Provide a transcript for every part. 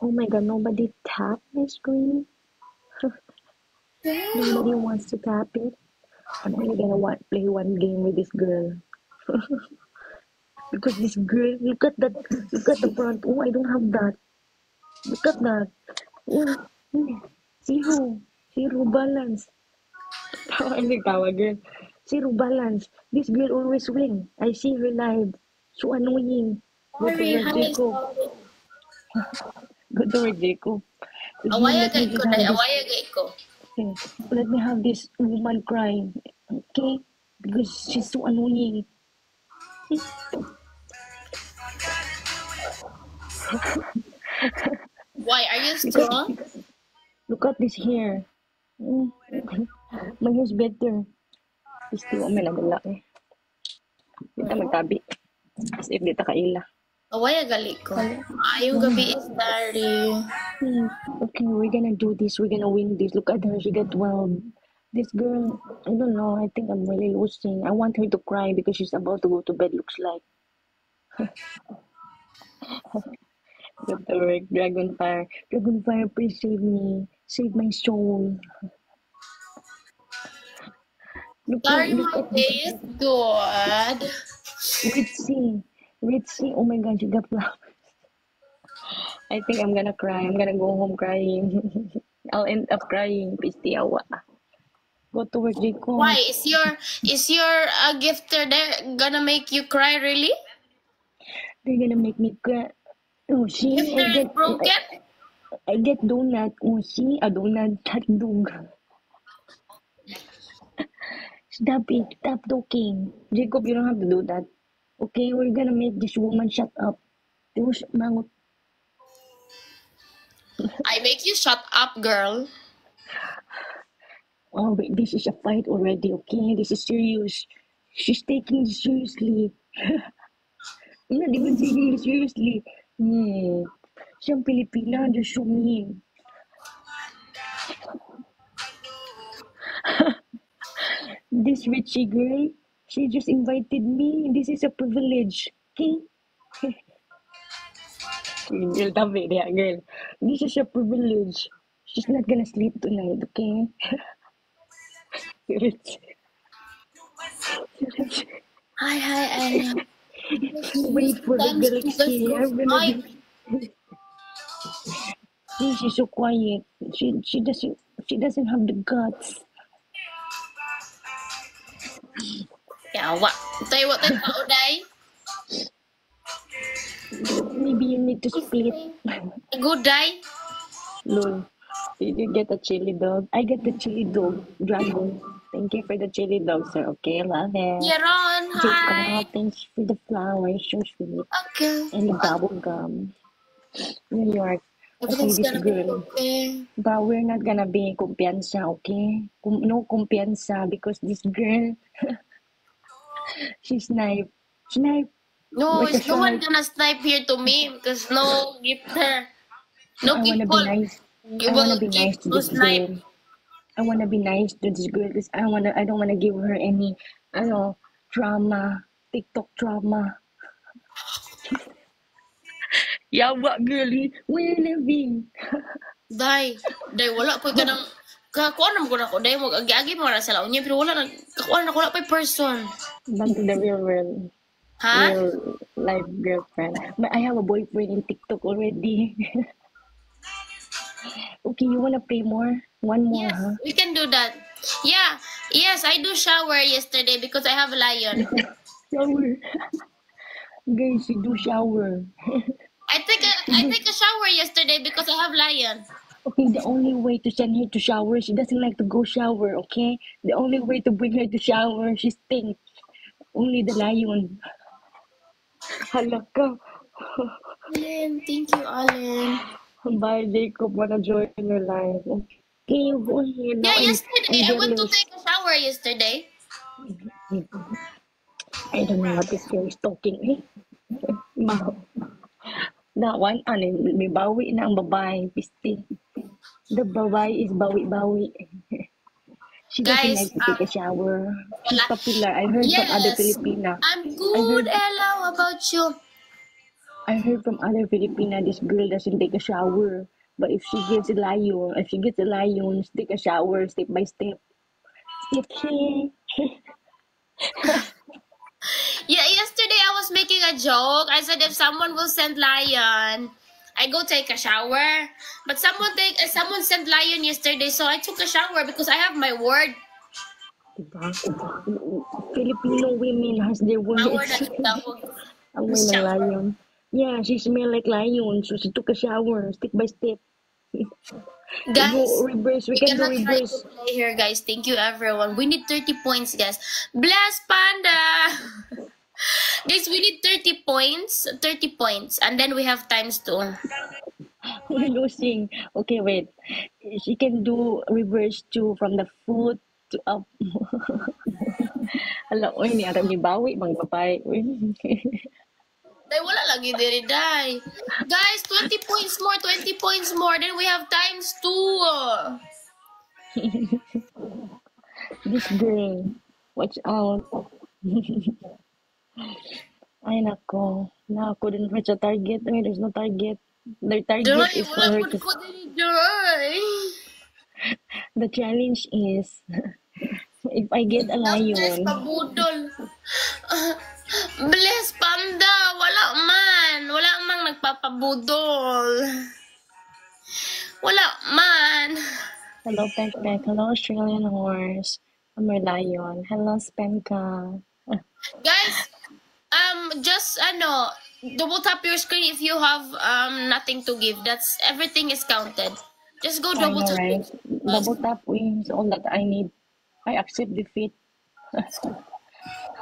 Oh my god, nobody tap my screen. Nobody wants to tap it. I'm only gonna play one game with this girl. Because this girl, look at that, look at the front. Oh, I don't have that. Look at that. Oh, zero. Zero balance. Tawa ni tawa girl. Zero balance. This girl always win. I see her live. So annoying. Go to Sorry, work, hi, Jacob. sorry. Go to work, Jacob. Again, Awaya let me gay ko, just day. have this. Awaya gay ko. Okay, let me have this woman crying. Okay, because she's so annoying. Why, are you Look at strong? look at this hair. Mm. My hair's better. Pisti mo may nadala eh. Dito magtabi. As if dito kaila. Awaya gali ko. Hala. Ayong gabi is dari. Okay, we're gonna do this. We're gonna win this. Look at her. She got 12. This girl, I don't know. I think I'm really losing. I want her to cry because she's about to go to bed, looks like. Good work, Dragonfire. Dragonfire, please save me. Save my soul. Sorry, Look my at this. day is good. Ritzy. Ritzy. Oh my god, you got flowers. I think I'm gonna cry. I'm gonna go home crying. I'll end up crying. Pistiawa. Go to work, Why, Jacob. is your gifter there gonna make you cry, really? They're gonna make me cry. Oh, see, Gifter is broken? I get donut. Oh, see, a donut hot dog. Stop it. Stop talking. Jacob, you don't have to do that. Okay, we're gonna make this woman shut up. Terus mangot. I make you shut up, girl. Oh, wait, this is a fight already, okay? This is serious. She's taking it seriously. I'm not even taking it seriously. Siyang Pilipina, they're so mean. This Richie girl, she just invited me. This is a privilege, okay? Girl, tabi niya, girl. This is a privilege. She's not gonna sleep tonight, okay? Si Richie. Si Richie. Hi, Anna. Wait for the galaxy. I'm gonna Hi. be. See, she's so quiet. She doesn't have the guts. Yawa. Tayo, what tayo tao, day? Maybe you need to split. Good day? Lol. Did you get a chili dog? I get the chili dog. Dragon. Thank you for the chili dog, sir. Okay, love it. Yaron, hi. Jacob, thanks for the flowers. So sweet. Okay. And the bubble gum. New York. Okay, Everything's this gonna be girl. okay. But we're not gonna be kumpiyansa, okay? No kumpiyansa because this girl, she snipe. Snipe No, like a it's no one shark. gonna snipe here to me because no gifter. I No wanna be people nice. I wanna will be give nice to to this snipe. girl. I wanna be nice to this girl because I don't wanna give her any, trauma, TikTok trauma. Yawa, girly. We're living. Day, wala po ka ng kakuan naman ko na ko. Day, mo agi-agi mo na sa laon niya. Pero wala na, kakuan na ko na pa person. Back to the real world. Ha? Real life girlfriend. But I have a boyfriend in TikTok already. Okay, you wanna play more? One more, Yes, huh? we can do that. Yeah, yes, I do shower yesterday because I have a lion. Shower. Guys, you do shower. I take a shower yesterday because I have lion. Okay, the only way to send her to shower, she doesn't like to go shower, okay? The only way to bring her to shower, she stinks. Only the lion. Halaka. Allen, thank you, Allen. Bye, Jacob. Wanna join your life? Okay, you go ahead now. Yeah, I'm yesterday I went to jealous. take a shower yesterday. I don't know what this girl is talking. Baho. That one, may bawi na ang babae. Pisti. The babae is bawi-bawi. She doesn't Guys, like to take a shower. She's wala. popular. I heard from other Yes, Filipina. I'm I good, heard Ella. How about you? I heard from other Filipina, this girl doesn't take a shower. But if she gets a lion, she take a shower step by step. Step here. Yeah, yesterday I was making a joke. I said if someone will send lion, I go take a shower. But someone sent lion yesterday, so I took a shower because I have my word. Diba? Filipino women has their Shower words. na itawag. Amoy ng Shower. lion. Yeah, she smelled like lion, so she took a shower, step by step. Guys, Go reverse. We we're can do gonna try to reverse. play here, guys. Thank you, everyone. We need 30 points, guys. Bless Panda! Guys, we need 30 points. 30 points. And then we have times 2. We're losing. Okay, wait. She can do reverse too from the foot to up. Hala, oy, ni Aram ni Bawi, mga babae. Uy. Day, wala lagi diri, day. Guys, 20 points more, 20 points more. Then we have times 2. This girl, watch out. Ay, nako. Na, couldn't reach a target. I mean, there's no target. Their target Day, is for wala her po to... ko diri, day. The challenge is, if I get a Bless lion, pabudol. Bless Panda. Wala man. Wala mang nagpapabudol. Wala man. hello, Peck Peck. Hello, Australian horse. I'm a lion. Hello, Spenka. Guys, just double tap your screen if you have nothing to give. That's everything is counted. Just go I double know, tap. right? Double tap wins all that I need. I accept defeat.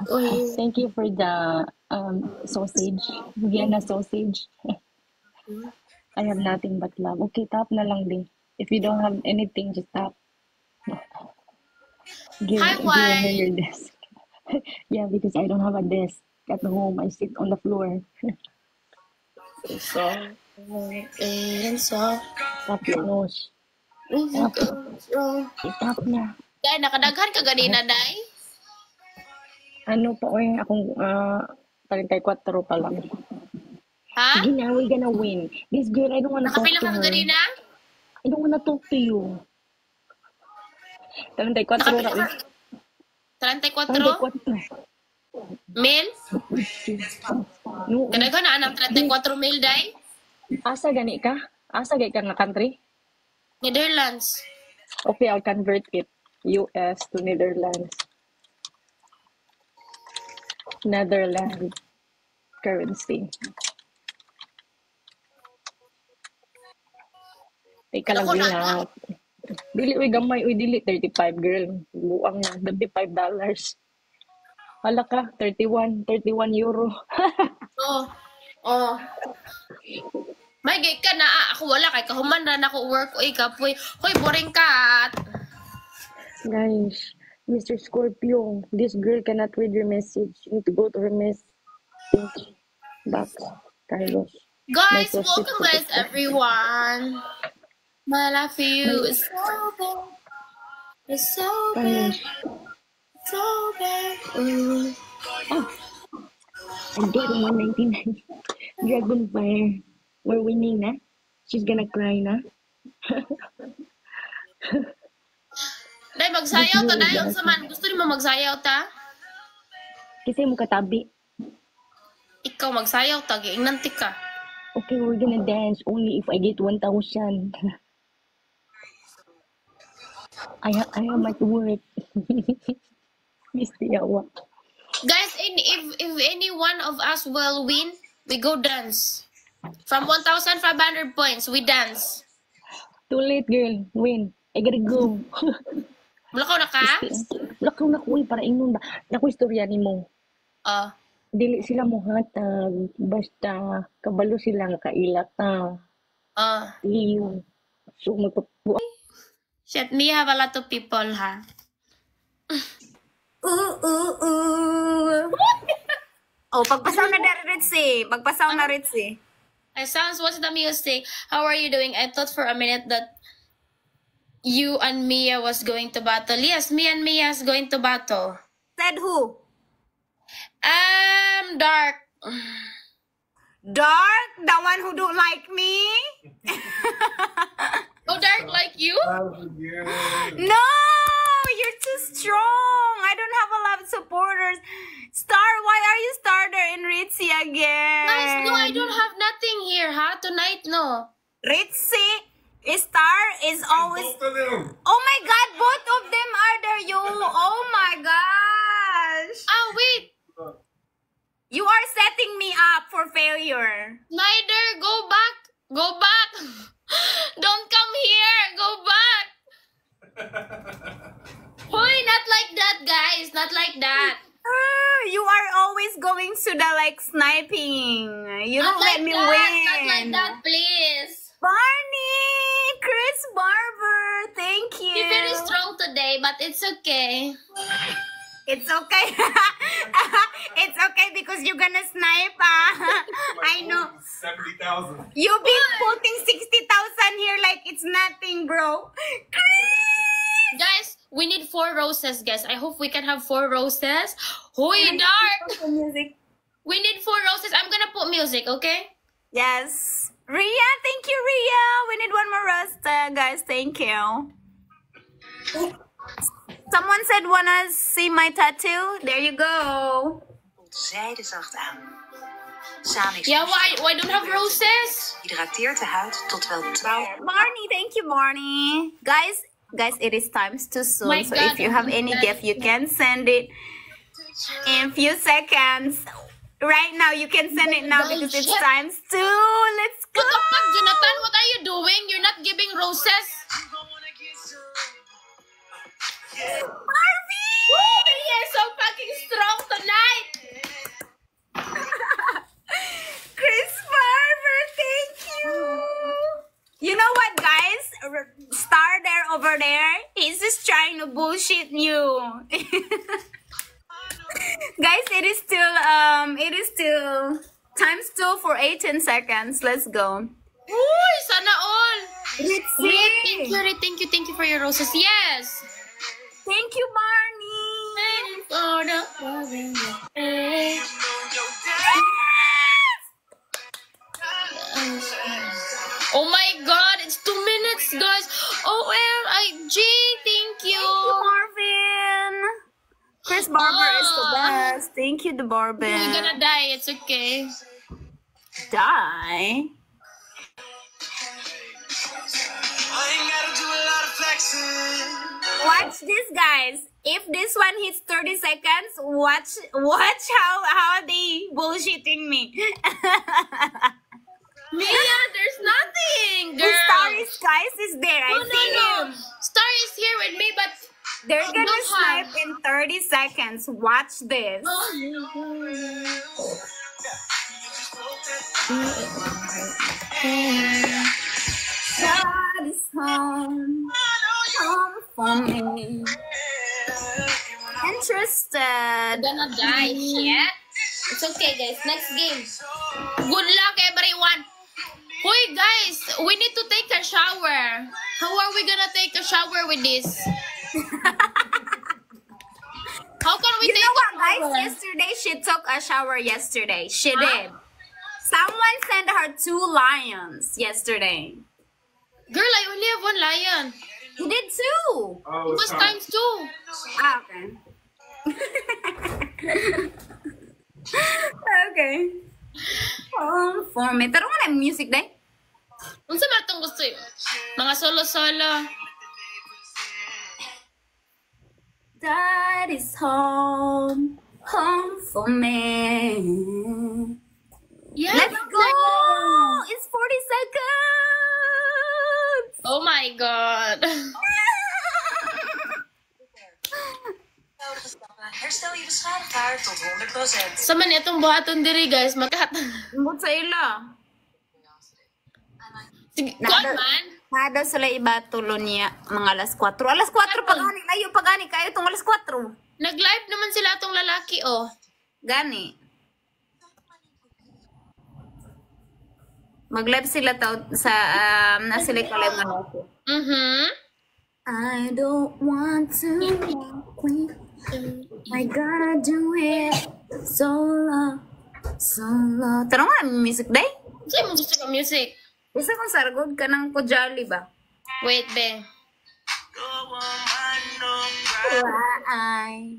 Oh, Thank you for the sausage. Vienna sausage. I have nothing but love. Okay, tap na lang din. If you don't have anything, just tap. Give hi, her your Wine. desk. Yeah, because I don't have a desk at home. I sit on the floor. So, and so, Tap your nose. Tap. Tap na. Dahil nakadaghan ka ganina, Day? Ano pa, oy, akong 34 pa lang. Ha? Sige na, we're gonna win. This girl, I don't wanna talk Nakapila to ka her. ganina? I don't wanna talk to you. 34 Nakapila ra. ka? 34? 34. Mil? No, Kadaghan na anang 34 mil, Day? asa gani ka? Asa gani ka nga country? Netherlands. Okay, I'll convert it. US to Netherlands. Netherlands currency. Teka lang, Ako na. Wina. Dili, uy, gamay. Uy, dili. 35, girl. Buang na. $25. Hala ka, 31 euro. Oh. Oh. May gay ka na. Ako wala kay kahuman na ako work. Uy, kapoy. Hoy, boring kat. Guys, Mr. Scorpio, this girl cannot read your message. You need to go to her message box. Carlos. Guys, May welcome guys everyone. My life for you May- is so bad. It's so bad. Carlos. So bad. Oh, I get 199. Dragonfire. We're winning na. She's gonna cry na. Day, magsayaw ta. Day, ang saman. Gusto niyo magsayaw ta? Kasi mo katabi. Ikaw magsayaw ta. Giingnanti ka. Okay, we're gonna dance only if I get 1,000. I am at work. Miss Tiawa. Guys, if any one of us will win, we go dance. From 1,500 points, we dance. Too late, girl. Win. I gotta go. Mulakaw na ka? Lakaw na ko para inon ba. Naku istorya ni mo. Dili sila mo hatag. Basta kabalo sila nga kailat na. Liw. So magpapuan. Shit, me have a lot of people, ha? Oh, pagpasaw na dari Ritzy. Pagpasaw na Ritzy. Sounds, what's the music? How are you doing? I thought for a minute that you and Mia was going to battle. Yes, me and Mia is going to battle. Said who? Dark. Dark, the one who don't like me. Oh, Dark like you? No, you're too strong. I don't have a lot of supporters. Star, why are you starter in Ritzy again? Guys, no, I don't have nothing here, huh? Tonight, no. Ritzy, Star is always. Oh my God, both of them are there. You. Oh my gosh. Ah, wait. You are setting me up for failure. Snyder, go back. Go back. Don't come here. Go back. Hoy, not like that, guys. Not like that. You are always going to the like sniping. You Not don't like let me that. win. Not like that, please. Barney, Chris Barber, thank you. You're very strong today, but it's okay. It's okay. It's okay because you're gonna snipe. I know. 70,000. You've been putting 60,000 here like it's nothing, bro. Chris! Guys, we need 4 roses, guys. I hope we can have 4 roses. Hoy, Dark. Music. We need 4 roses. I'm gonna put music, okay? Yes. Ria, thank you, Ria. We need one more roster, guys. Thank you. Someone said wanna see my tattoo. There you go. Zijde zacht aan. Sanix Yeah, why don't have roses? hydrateert de huid tot wel 12. Barney, thank you, Barney. Guys, it is times too soon. My So God, if you have any my gift, you can send it in few seconds. Right now, you can send it now because it's Bullshit. times 2. Let's go. What the fuck, Jonathan? What are you doing? You're not giving roses. Harvey! Woo, he is so fucking strong tonight. Chris Barber, thank you. You know what, guys? Star there over there. He's just trying to bullshit you. Guys, it is still times 2 for 18 seconds. Let's go. Uy, sana all. Let's Wait, see. thank you for your roses. Yes. Thank you, Barney. For the Oh my God, it's 2 minutes, guys. OMG, thank you. Marvin. Chris Barber is the best. Thank you, the Barber. You're gonna die. It's okay. Die. Watch this, guys. If this one hits 30 seconds, watch how they bullshitting me. Mia, there's nothing, The girl. Star is guys is there. I see No. him. Star is here with me, but They're gonna Don't have. snipe in 30 seconds. Watch this. God is home for me. Interested. gonna die. Shit. It's okay, guys. Next game. Good luck, everyone. Hoy, guys, we need to take a shower. How are we gonna take a shower with this? How can we You take know what, a guys? shower? Yesterday, she took a shower yesterday. She did. Someone sent her 2 lions yesterday. Girl, I only have 1 lion. You did too. Oh, It was times 2. Ah, okay. Okay. For me. Pero wala yung music day. Unsa man itong gusto yun? Mga solo-solo. That is home for me. Yeah, Let's go! It's 40 seconds! Oh my God. Herstel je beschadigd haar tot 100%. Sa man itong buhaton diri, guys. Makat. Mbot sa ila. Sige, kuan man. Nada sila iba tulo niya mga alas 4. Alas 4 pagani. Layo pagani kayo itong alas 4. Nag-live naman sila atong lalaki, oh. Gani. Mag-live sila sa nasila ka live nga ako. I don't want to walk with you. I gotta do it solo. Solo. Tanong nga, music day? Sa'yo mo gusto ka music? Isa kong sargod ka ng kujali ba? Wait, be. Why?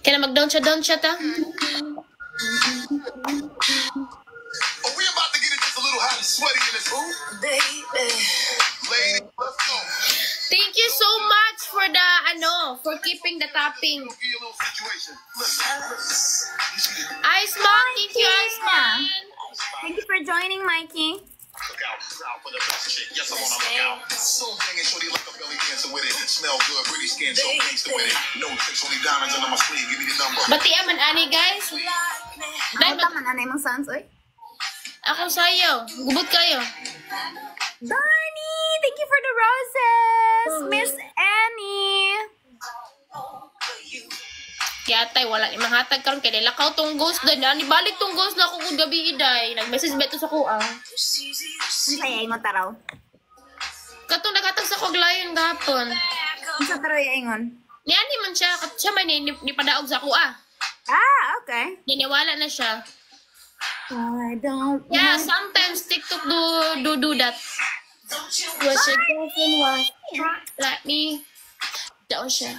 Kaya mag-down siya ta? Oh, we about to get it just a little hot and sweaty in this room. Baby. Lady, let's go. Thank you so much for the, for keeping the topping. Give you a little situation. Listen. Iceman, thank you, Iceman. Thank you for joining, Mikey. Look out for the best chick. Yes, I'm on a lookout. So banging, shorty like a belly dancing with it. Smell good, pretty skin, so gangster with it. No tricks, only diamonds under my sleeve. Give me the number. Bati aman, ani, guys. Dahil Ano man anay mong sounds, oy? ako sa'yo. Gubot kayo. Darnie, thank you for the roses, Miss Annie. Kaya tay, wala ni mahatag karon kay lakaw tong ghost doon. Ani balik tong ghost na ako kung gabi iday. Nag-message beto sa kuang. Ang sayay mo taraw. Katong nakatag sa koglayon gahapon. Ang sa taraw ingon. Ni ani man siya, siya man ni padaog sa kuha. Ah, okay. Niniwala na siya. I don't Yeah, sometimes TikTok do that. Was your girlfriend was like me? Daw siya.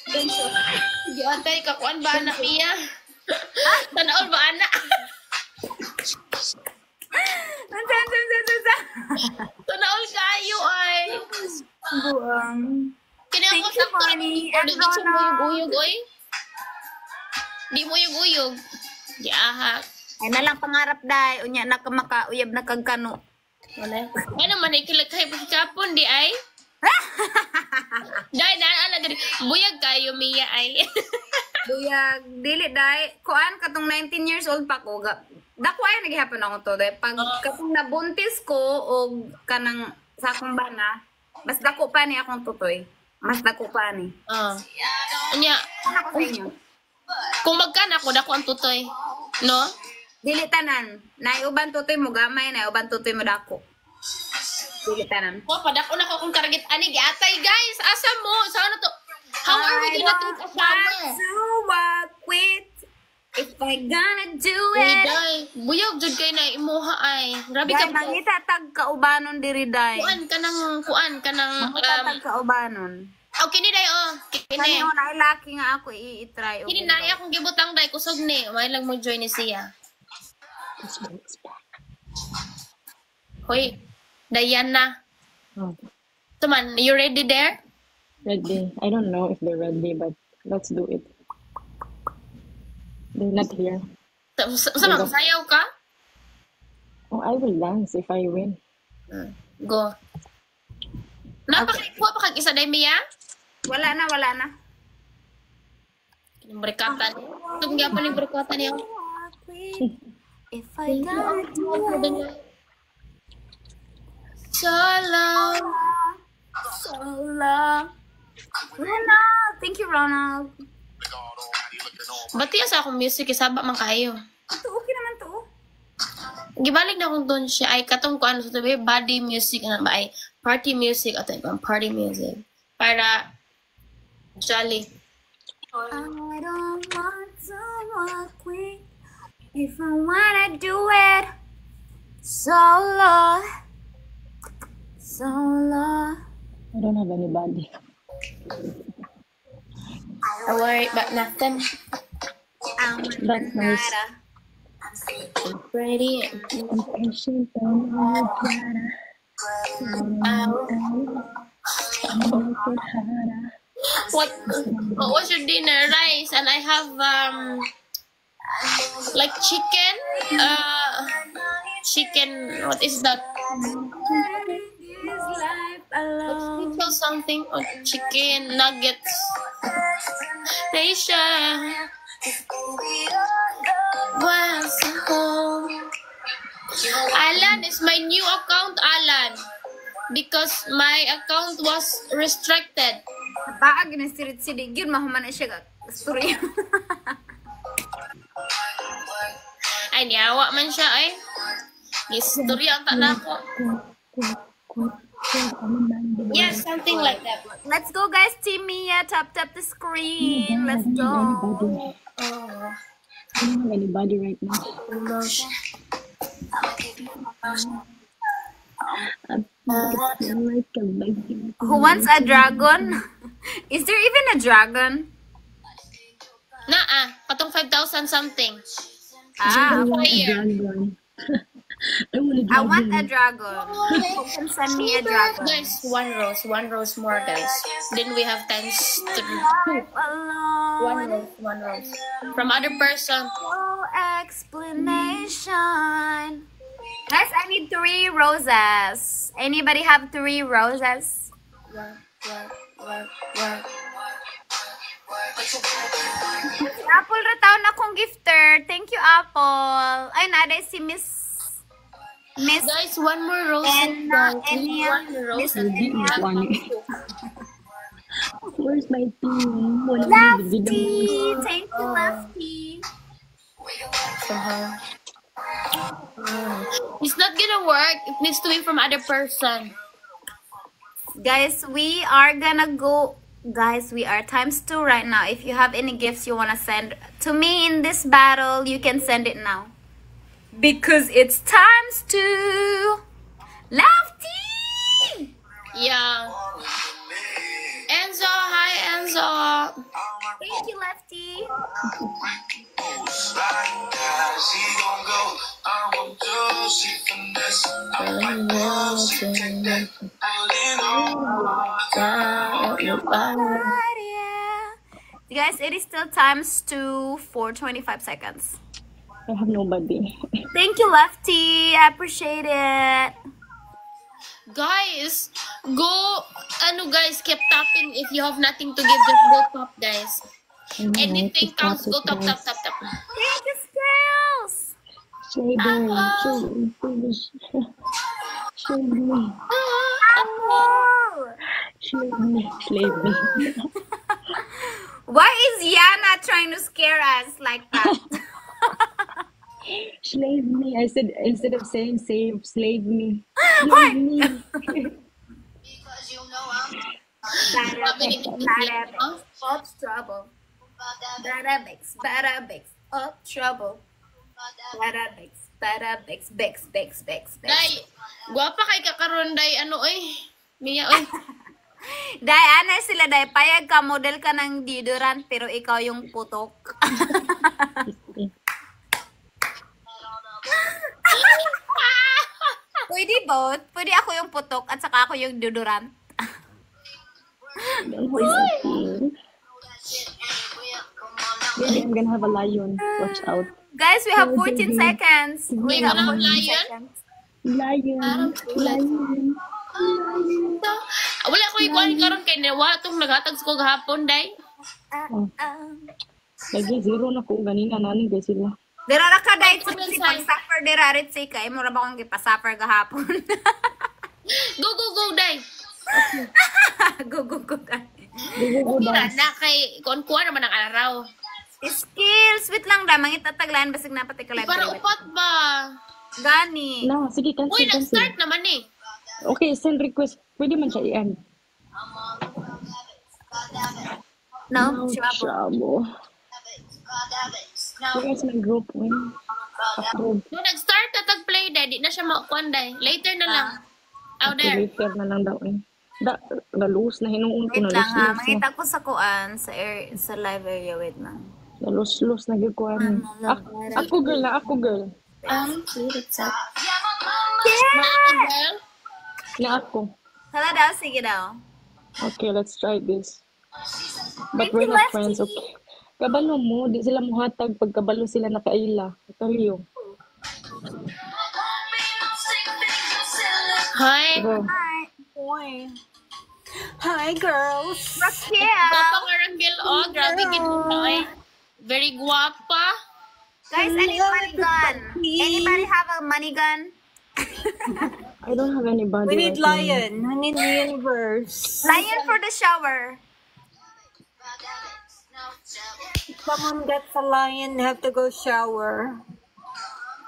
Di antay ka kuan ba anak niya? Tanaol ba anak? Tanaol kayo ay. Buang. Kini Thank ako you, sakto Bonnie. na And di mo Rona. uyog oy. Di mo uyog. Di ahak. Ay na lang pangarap day. Unya na ka makauyab na kagkano. Wala. Ano man ay kilagkay pagkapon di ay? Dahil ala diri. Buyag kayo Mia ay. Buyag. Dili day. Kuan katong 19 years old pa ko. Dako ay naghihapon ako to day. Pag katong nabuntis ko o kanang sa akong bana, mas dako pa ni akong tutoy. Mas dako pa ni. Anya, Ano ko sa inyo? kung magkana ko dako ang tutoy. No? Dili tanan. Naiuban tutoy mo gamay, naiuban tutoy mo dako. Dili tanan. Oh, padako na ko kung karagit ani giatay guys. Asa mo? Saan na to? How are we gonna take a shower? To walk with if I gonna do Hey, it. day. Buyog jud kay na imuha ay. Grabe ka. Dahil mangita tag kaubanon diri day. Kuan kanang Mangita tag kaubanon. oh kini day oh. Kani Kini. on ay laki nga ako i-try. Kini na akong gibutang day kusog ni. May lang mo join ni siya. Hoy, Diana. Oh, Tuman, you ready there? ready. I don't know if they're ready, but let's do it. They're not here. Sama sayaw ka? Oh, I will dance if I win. Go. Napakaikuha pa kag isa day Mia? Wala na, wala na. Yung berkatan. Itong gyapon yung berkatan niya. If I gonna do it. So long. So long. Ronald. Thank you, Ronald. Ba't yan sa akong music? Isaba man kayo. Ito, okay naman to. Gibalik na akong doon siya. Ay, katong ko ano sa tabi, body music, ano ba, ay, party music, at ibang party music. Para, jolly. I don't want to walk with if I wanna do it solo. Solo. I don't have anybody. Don't worry about nothing. I'm That's nice. Ready? I'm patient, don't work harder. What was your dinner? Rice, and I have, like chicken, what is that? This life alone. It's something, chicken nuggets. Risha. Was home. Alan is my new account, Alan. Because my account was restricted. Baag na sirit-sirig yun, mahuman na siya story. Ay, niyawa man siya, ay. Istorya ang na ako. Yes, something like that. Let's go, guys. Team Mia, tap the screen. Let's go. Oh, I don't have anybody right now. emotion. I feel like a baby. Who wants a dragon? Is there even a dragon? Patong 5,000 something. Ah, I want a Fire. dragon. I want a I want a dragon. dragon. Who can send me a dragon? Guys, one rose more, guys. Then we have times 2. Alone. One rose. From other person. No explanation. Guys, I need 3 roses. Anybody have 3 roses? Apple rataw na kong gifter. Thank you, Apple. Ay, naday si Miss Guys, one more rose. Enna, guys. We need Enya, one rose. Miss One. Where's my team? Wala na Lefty. Thank you, Lefty. It's not gonna work. It needs to be from other person. Guys, we are gonna go. Guys, we are ×2 right now. If you have any gifts you want to send to me in this battle, you can send it now. Because it's ×2. Lefty! Yeah. Enzo, hi Enzo. Thank you, Lefty. Guys, it is still ×2 for 25 seconds. I have nobody. Thank you, Lefty. I appreciate it. Guys, go. Guys, keep tapping. If you have nothing to give, just go top, guys. Anything counts. Go top. Thank you, Scales. Shade me. Apple. Slave me. Why is Yana trying to scare us like that? Slave me. I said, instead of saying save, slave me. Slave me. Up trouble. Bada up trouble. Bada bex. Day, guwapa kay kakaroon, day. Mia, oy. Day, ano sila, day? Payag ka, model ka ng deodorant, pero ikaw yung putok. Pwede both. Pwede ako yung putok at saka ako yung deodorant. Maybe I'm gonna have a lion. Watch out. Guys, we have 14 seconds. We You're got gonna have 14 lion? seconds. Lion. Wala ko ikuan karon kay nawa tong naghatag ko gahapon, day. Lagi zero na ko. Ganina nanin guys sila. Dirara ka, day. Ay, Si pag-suffer, dirarit si kay. Mura ba akong ipasuffer gahapon? Go, day. Go. Mira na kay kuan naman ang araw. Skills. Wait lang da. Mangitataglaan. Basig na pati ka live. Para upat ba? Gani. Na, sige, Uy, cancel. nag-start naman eh. Okay, send request. Pwede man siya i-end. No, trouble. Where's my group? Approve. Nung nag-start na tag-play, day, di na siya makuan, day. Later na lang. Out there. Later na lang daw eh. Nalus na hinuun ko. Wait lang ha. Nalus-lus na. Mangita ko sa kuan. Sa live area. Wait lang. Nalus-lus na gikuan. Ako girl. What's up? Yeah! Na ako. Hala daw. Sige daw. Okay, let's try this. But Thank we're you, not Lefty. friends, okay? Kabalo mo, di sila muhatag pag kabalo sila nakaila. Kaliyo. Hi. Go. Hi, girls. Raquel. Guwapa nga Rangel, oh. Grabe gito eh. Very guwapa. Guys, I need money gun. Anybody have a money gun? I don't have anybody. We need right now. lion. We need the universe. Lion for the shower. Someone gets a lion, they have to go shower.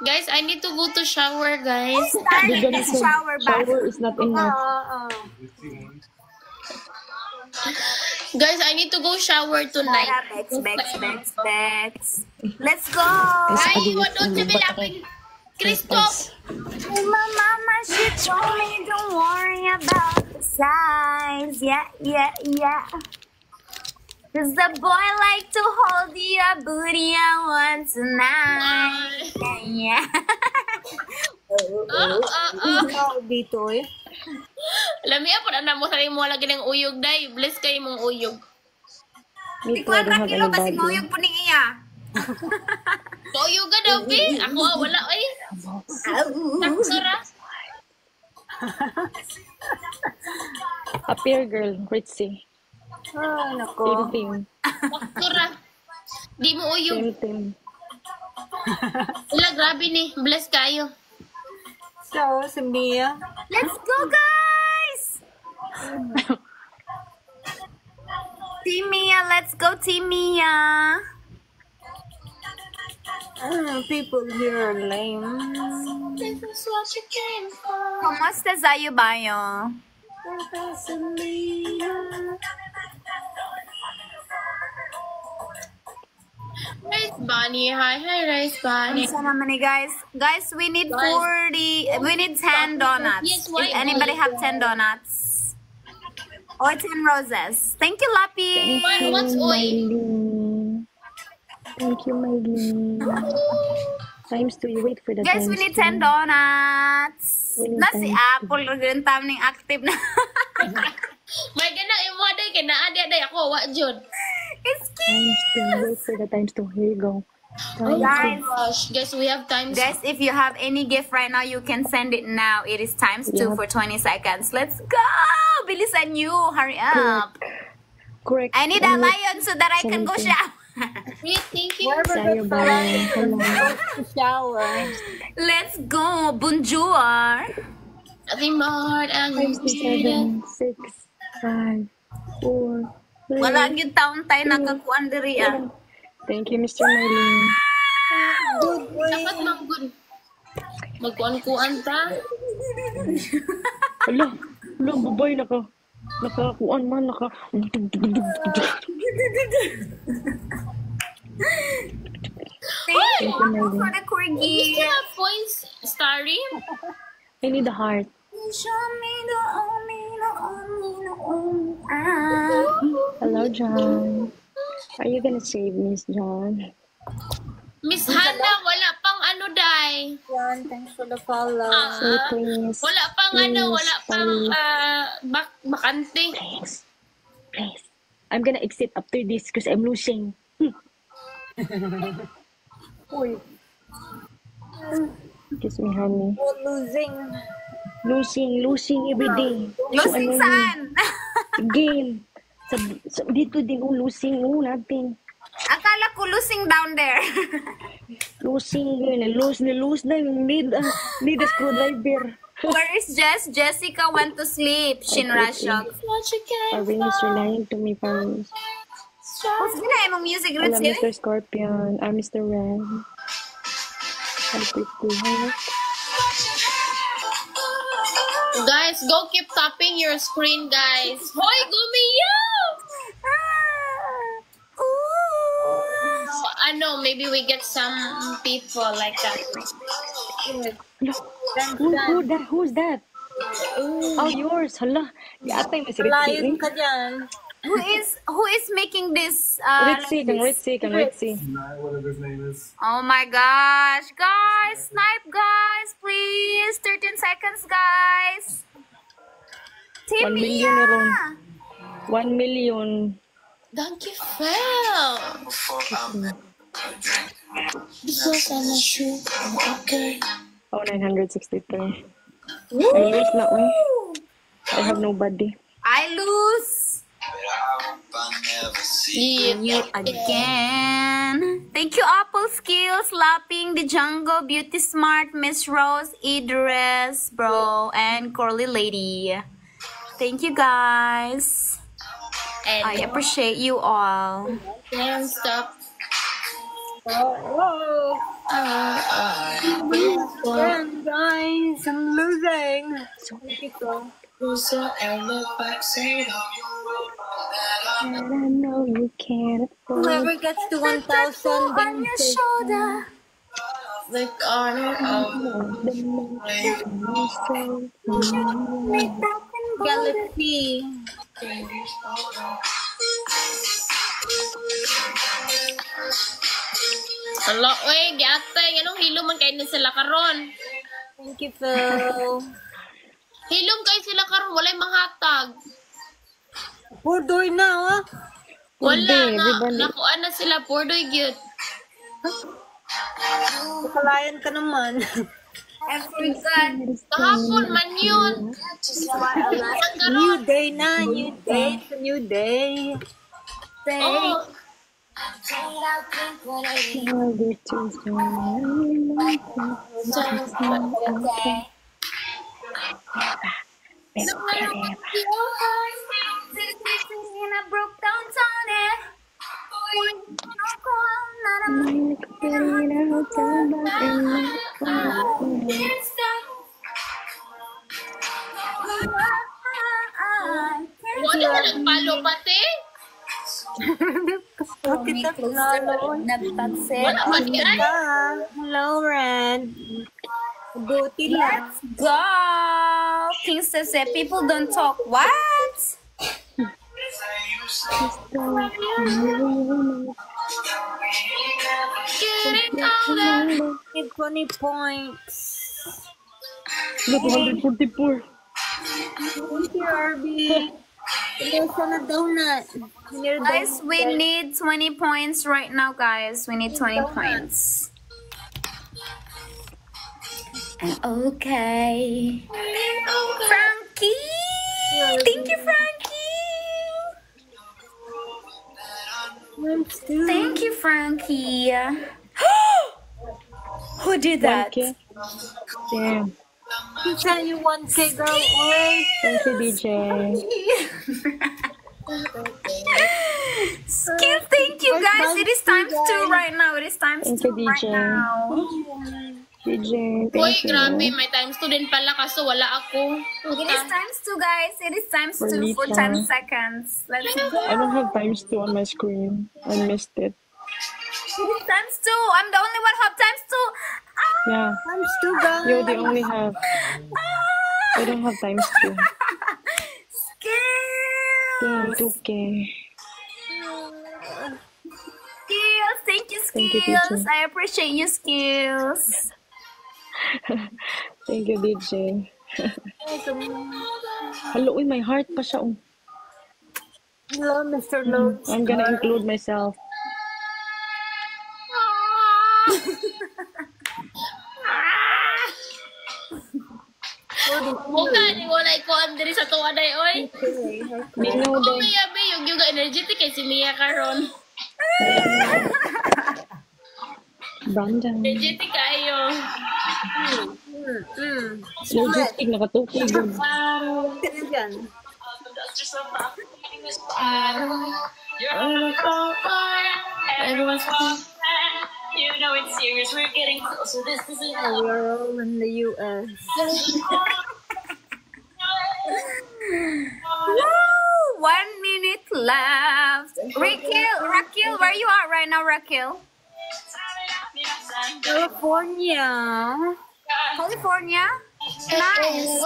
Guys, I need to go to shower, guys. We're gonna say Shower bath. shower is not enough. Guys, I need to go shower tonight. Bex. Let's go. Ay, what don't you be laughing? Christoph! My mama, she told me don't worry about the size. Yeah. Cause the boy like to hold your booty I want tonight. Yeah. Dito eh. Alam mo, pag alam mo sa mo lagi ng uyog, day. Bless kayo mong uyog. Me Di too, ko I don't have kilo kasi anybody. moyog po ni iya. Uyog ka daw, Pi. Ako, wala, ay. Naksura. Appear girl, Ritzy. Ah, nako. Team. Naksura. Di mo uyog. Team. Wala, grabe ni. Bless kayo. So, si Mia. Let's go, guys! Team Mia, let's go, Team Mia. People here are lame. Kumusta sa'yo bayo? Rice Bunny. Hi, Rice Bunny. Isa naman ni guys. Guys, we need 10 donuts. Yes, why If anybody have 10 donuts? Or 10 roses. Thank you, Lapi. What's oil? Mylene. Thank you, Mylene. Times 2, you wait for the Guys, we times need 2. 10 donuts. We need Na si times Apple, rin taming active na. May ganang imo day kay naa day ako wa jud. It's cute. Times 2, wait for the times 2. Here you go. Times Guys, Gosh, guys, we have time. guys, if you have any gift right now, you can send it now. It is times 2 Yeah. for 20 seconds. Let's go! Bilisan you. Hurry up. Correct. I need a lion so that I can go 17. shower. Great, thank you. Sa'yo ba? Hello. Shower. Let's go. Bonjour. Ating mahal ang Times 2, 7, 6, 5, 4, 3. Wala gyud taon tayo nakakuan diri ah. Thank you, Mr. Mylene. dapat mang good. Magkuan-kuan ta. Hala, babay, nakakuan man, Thank you Mylene. for the corgi. You have points, Starry. I need a heart. Show me the only. Hello, John. Are you gonna save Miss John? Miss Hannah, wala pang ano, day. Yan, thanks for the follow. Say please. Wala pang ano, wala pang bakante. Please. I'm gonna exit after this because I'm losing. Uy, Kiss me, honey. we're losing. Losing every day. Losing saan? Game. Dito din, losing, natin. Akala ko losing down there. Losing yun. Lose na yung need a screwdriver. Where is Jess? Jessica went to sleep. Shinra shock. What you can Irene is lying to me, Paris. What's gina mong music Hello, routine? Mr. Scorpion. I'm Mr. Red. I'm pretty hot. Guys, go keep tapping your screen, guys. Hoy, Gumiyo! Ano, maybe we get some people like that. Who's that? Oh, yours. Hala. Yatay mo si Layon Ritzy. ka dyan. Who is making this? Ritzy. Whatever his name is. Oh my gosh, guys, snipe, guys, please. 13 seconds, guys. 1 Team million na ron. Mia. 1 million. Donkey fell. Because I'm a shoe. Okay. Oh, 963. I lose na, oy. I have nobody. I lose Yeah. again. Thank you, Apple Skills, Lapping, the Django, Beauty Smart, Miss Rose, Idris, Bro, and Corley Lady. Thank you, guys. I And appreciate you all. can't stop. Oh, again, guys, I'm losing. And I know you can't afford Whoever gets to 1,000, then take Look on her the most you say. Galaxy. Hala, oy, giatay. Anong hilom man kayo sila karon? Thank you, Phil. Hilom kayo sila karon, walay manghatag. Purdoy na, oh. Wala Hindi, nga, di ba nakuha na sila, pordoy gyud. Nakalayan ka naman. I forgot. Kahapon man yun. New day na, new day. It's a new day. Oo. All the And I broke down on it. Wala na nagpalo pati. Wala pa di ay. Hello, Red. Buti lang. Let's go. Kingston said people don't talk. What? Getting older. Need 20 points. 144. Thank you, Arby. There's a donut. Guys, we need 20 points right now, guys. We need 20 points. Okay. Frankie! Thank you, Frankie! Thank you, Frankie. Who did that? 1K. Damn. You tell you 1K, girl. Oi. Thank you, DJ. Skill, thank you, guys. It is times 2 right now. It is times Thank 2 you, right DJ. now. DJ, Uy, thank grabe. you. May times 2 din pala kaso wala ako. It is times 2, guys. It is times 2 for Lisa. 10 seconds. Let's go. I don't have times 2 on my screen. I missed it. It is times 2. I'm the only one who have times 2. Yeah, I'm still going. you they only have. I don't have times 2. Skills. Damn, 2K. Skills. Thank you, Thank you, Skills. teacher. I appreciate you, Skills. Thank you, DJ. Hello, uy, my heart pa siya. Oh. Hello, Mr. Loach. I'm gonna include myself. Buka, di wala ko diri sa tuwa day, oy. Mingaw Oh, din. Mia, be, yung juga energetic kay si Mia karon. Brandon. Energetic kayo. Logistic, nakatukig. Good. Sino dyan? Everyone's You know it's serious. We're getting closer. This isn't Oh, we are all in the US. Woo! 1 minute left. Raquel, where you at right now, Raquel? California. California? Nice.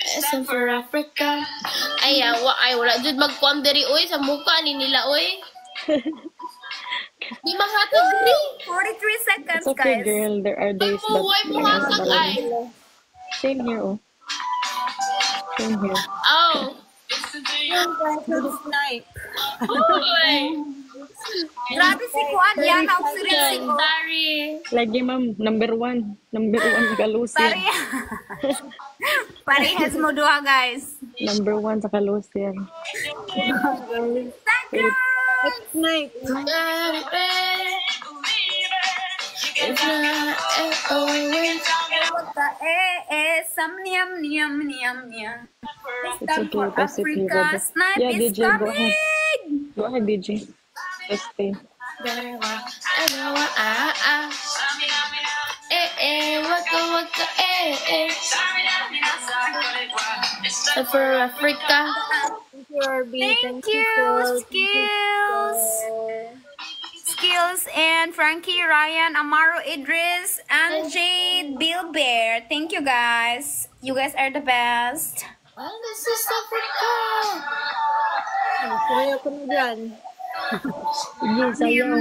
SM for Africa. Ay, wala jud magkuan diri oy sa muka ni nila oy. Di mahatag diri. 43 seconds, It's okay, guys. girl. There are days that Buhay mo hatag ay. Same here, oh. Same here. Oh. Snipe. Oy. Grabe si Kuan, yan ang serious si Kuan. Sorry. Lagi, ma'am. Number 1. Number 1 Kalusia. Parehas mo duha, guys. Number 1 sa Kalusia. Snipe. Some niam niam niam niam. It's okay, Pacific. Africa, Snipe Yeah, is DJ, go ahead. coming. Go ahead, DJ. Let's stay. Waka waka, For Africa. Thank you, Arby. Thank you, Skills. Skills and Frankie, Ryan, Amaro, Idris, and Jade, Bill Bear. Thank you guys. You guys are the best. Well, this is Africa. Kaya ko na dyan. Yes, ayaw.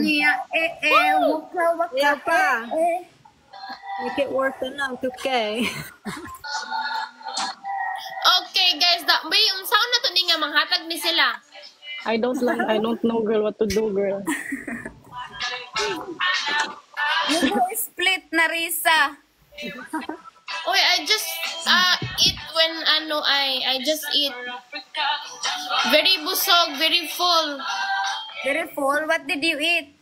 Waka waka, Kaya pa. Make it worth it lang, 2K. Okay, guys. Bay, yung sound na to ni nga manghatag ni sila. I don't know, girl, what to do, girl. You go split na Risa. Oy, I just eat when I just eat. Very busog, very full. Very full. What did you eat?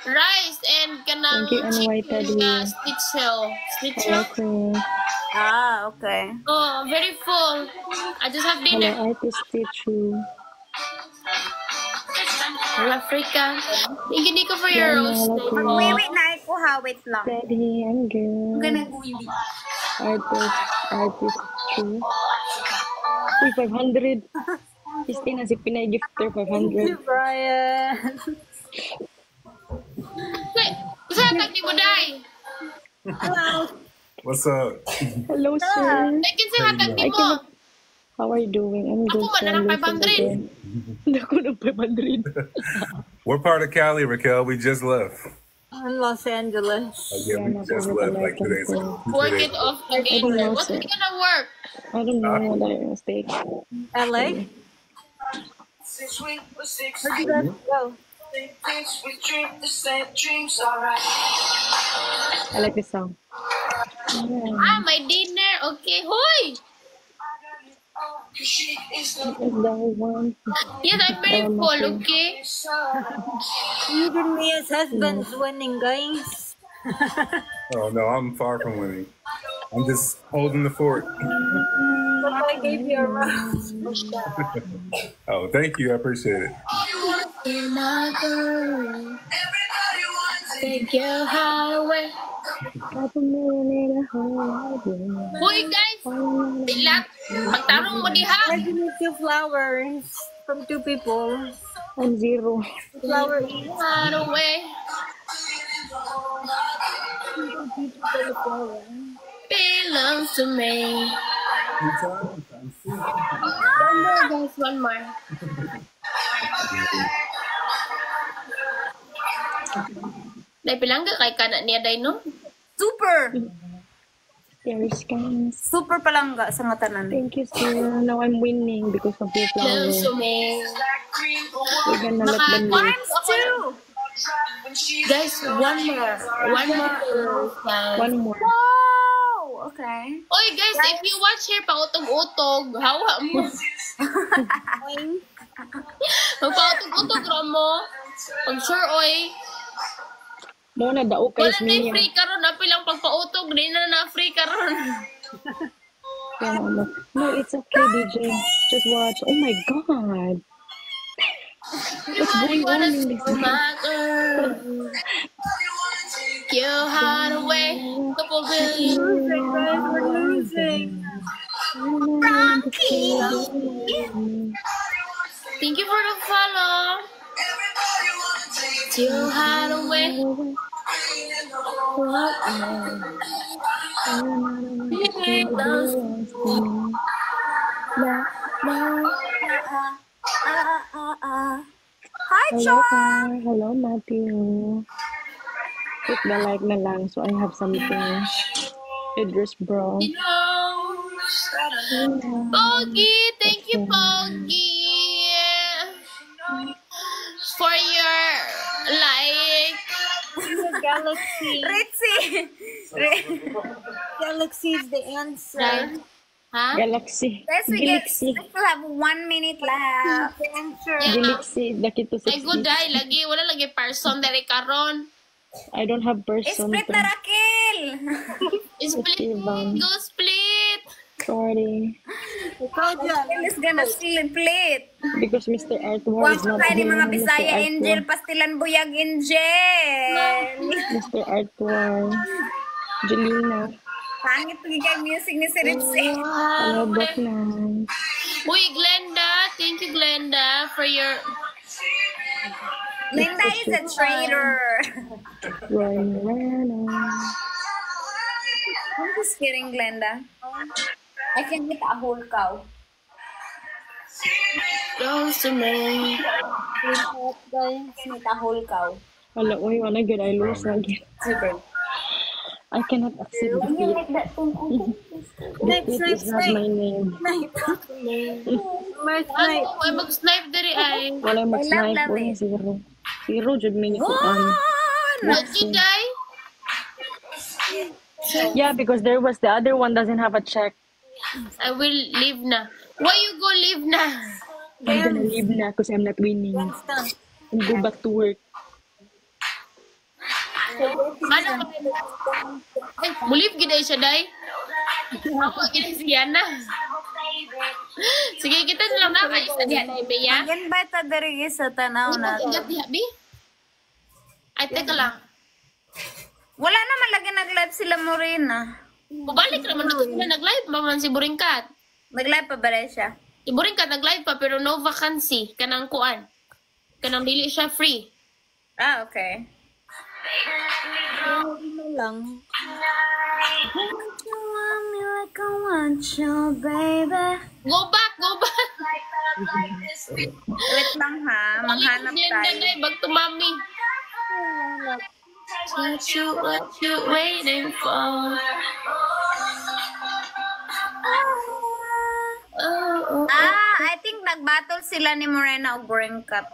Rice and kanang Thank you, NY Teddy. schnitzel. Schnitzel? Okay. Okay. Oh, very full. I just have dinner. Hello, Artist Stitchu. Hello, Africa. Thank you, Nico, for your roast. Wait na ako ha. Wait lang. Teddy, I'm good. I'm gonna go in. Artist Chu. Uy, 500. Christina, si Pinay Gifter, 500. Brian. Wait, saan tag ni mo, Day? What's up? Hello, sir. Thank you sa hatag ni mo. How are you doing? I'm good. Ako man na ng 500. Hindi ako ng 500. What part of Cali, Raquel? We just left. In Los Angeles. Yeah, we just left like 2 days ago. Work it off again. don't know, What's sir. it gonna work? I don't know what I mistake. LA? Where'd you guys go? I like this song. Yeah. Ah, my dinner. Okay, hoy. Is that one? Yes, I'm very full, okay? Even me as husband's winning, guys. Oh, no, I'm far from winning. I'm just holding the fort. But I gave you a rose. Oh, thank you. I appreciate it. Take your heart away. Hoy, guys. Dilat. Magtarong mo diha. I give you 2 flowers from 2 people. I'm zero. Flower each. Heart away. Belongs to me. One more, guys. One more. Day pilangga kay kana niya day no? Super. There's guys. Super palangga sa nga tanan. Thank you, sir. Now I'm winning because of your Belongs to flower. me. We're gonna let them live. Times 2. Guys, one more. One more. Guys. One more. Wow. Okay. Oy, guys, if you watch here, pautog-utog, hawa mo. Pautog-utog ro mo. Pag sure, oy. Muna dao kay Wala na yung Smia. free karon, apilang pagpautog, di na free karon. Yeah, no, it's okay, DJ. Just watch. Oh my God. What's going on in this? My girl. Your heart away. Couple billion. Guys, we're losing. Thank you for the follow. Your heart away. Hi, Hello, John. hello, Matthew. Click the like na lang so I have something. Idris, bro. You know. Pogi, thank you, Pogi, for your like. Galaxy. Ritzy. Galaxy is the answer. Huh? Galaxy. Guys, we Galaxy. still have 1 minute left. The answer. Yeah. Galaxy. Daki to Ay, good 60. day. Lagi, wala lagi person dari karon. I don't have person. Split na Raquel. Split. Okay, Van. Go split. Sorry. told you. Phil is gonna sleep late. Because Mr. Artwar Huwag is not pa ni here. mga Mr. Bisaya Artwar. Angel, pastilan buyag Angel. Mr. Artwar. Jelina. Pangit kay music ni Sir Ritzy. Hello, Baklan. Uy, Glenda. Thank you, Glenda, for your... Linda is a traitor. Ryan. I'm just kidding, Glenda. I can hit a whole cow. Close to me. Hit a whole cow. Wala, uy, wala good. I lose again. Super. I cannot accept defeat. Defeat is not my name. Ano, ay mag-snipe diri ay. Wala mag-snipe love po it. zero. Zero, jud may nikuan. Lucky guy. Yeah, because there was the other one doesn't have a check. I will leave na. Why you go leave na? I'm gonna leave na because I'm not winning. And go back to work. Ano? Ay, mulib gid ay siya, day. Ako gid siya na. Sige, kita na lang na kayo sa diha, day, Bea. Yan ba ta diri sa tanaw na? Igat diha, Bi. Ay, teka lang. Wala naman lagi nag-live sila Morena. Mabalik naman ito sila nag-live pa man si Buringkat. Nag-live pa ba rin siya? Si Buringkat nag-live pa pero no vacancy. Kanang kuan. Kanang dili siya free. Ah, okay. Ano lang. Go back, go back. Wait lang ha, manghanap tayo. Day, back to mommy. What you waiting for? Oh. I think nag-battle sila ni Morena o Buringkat.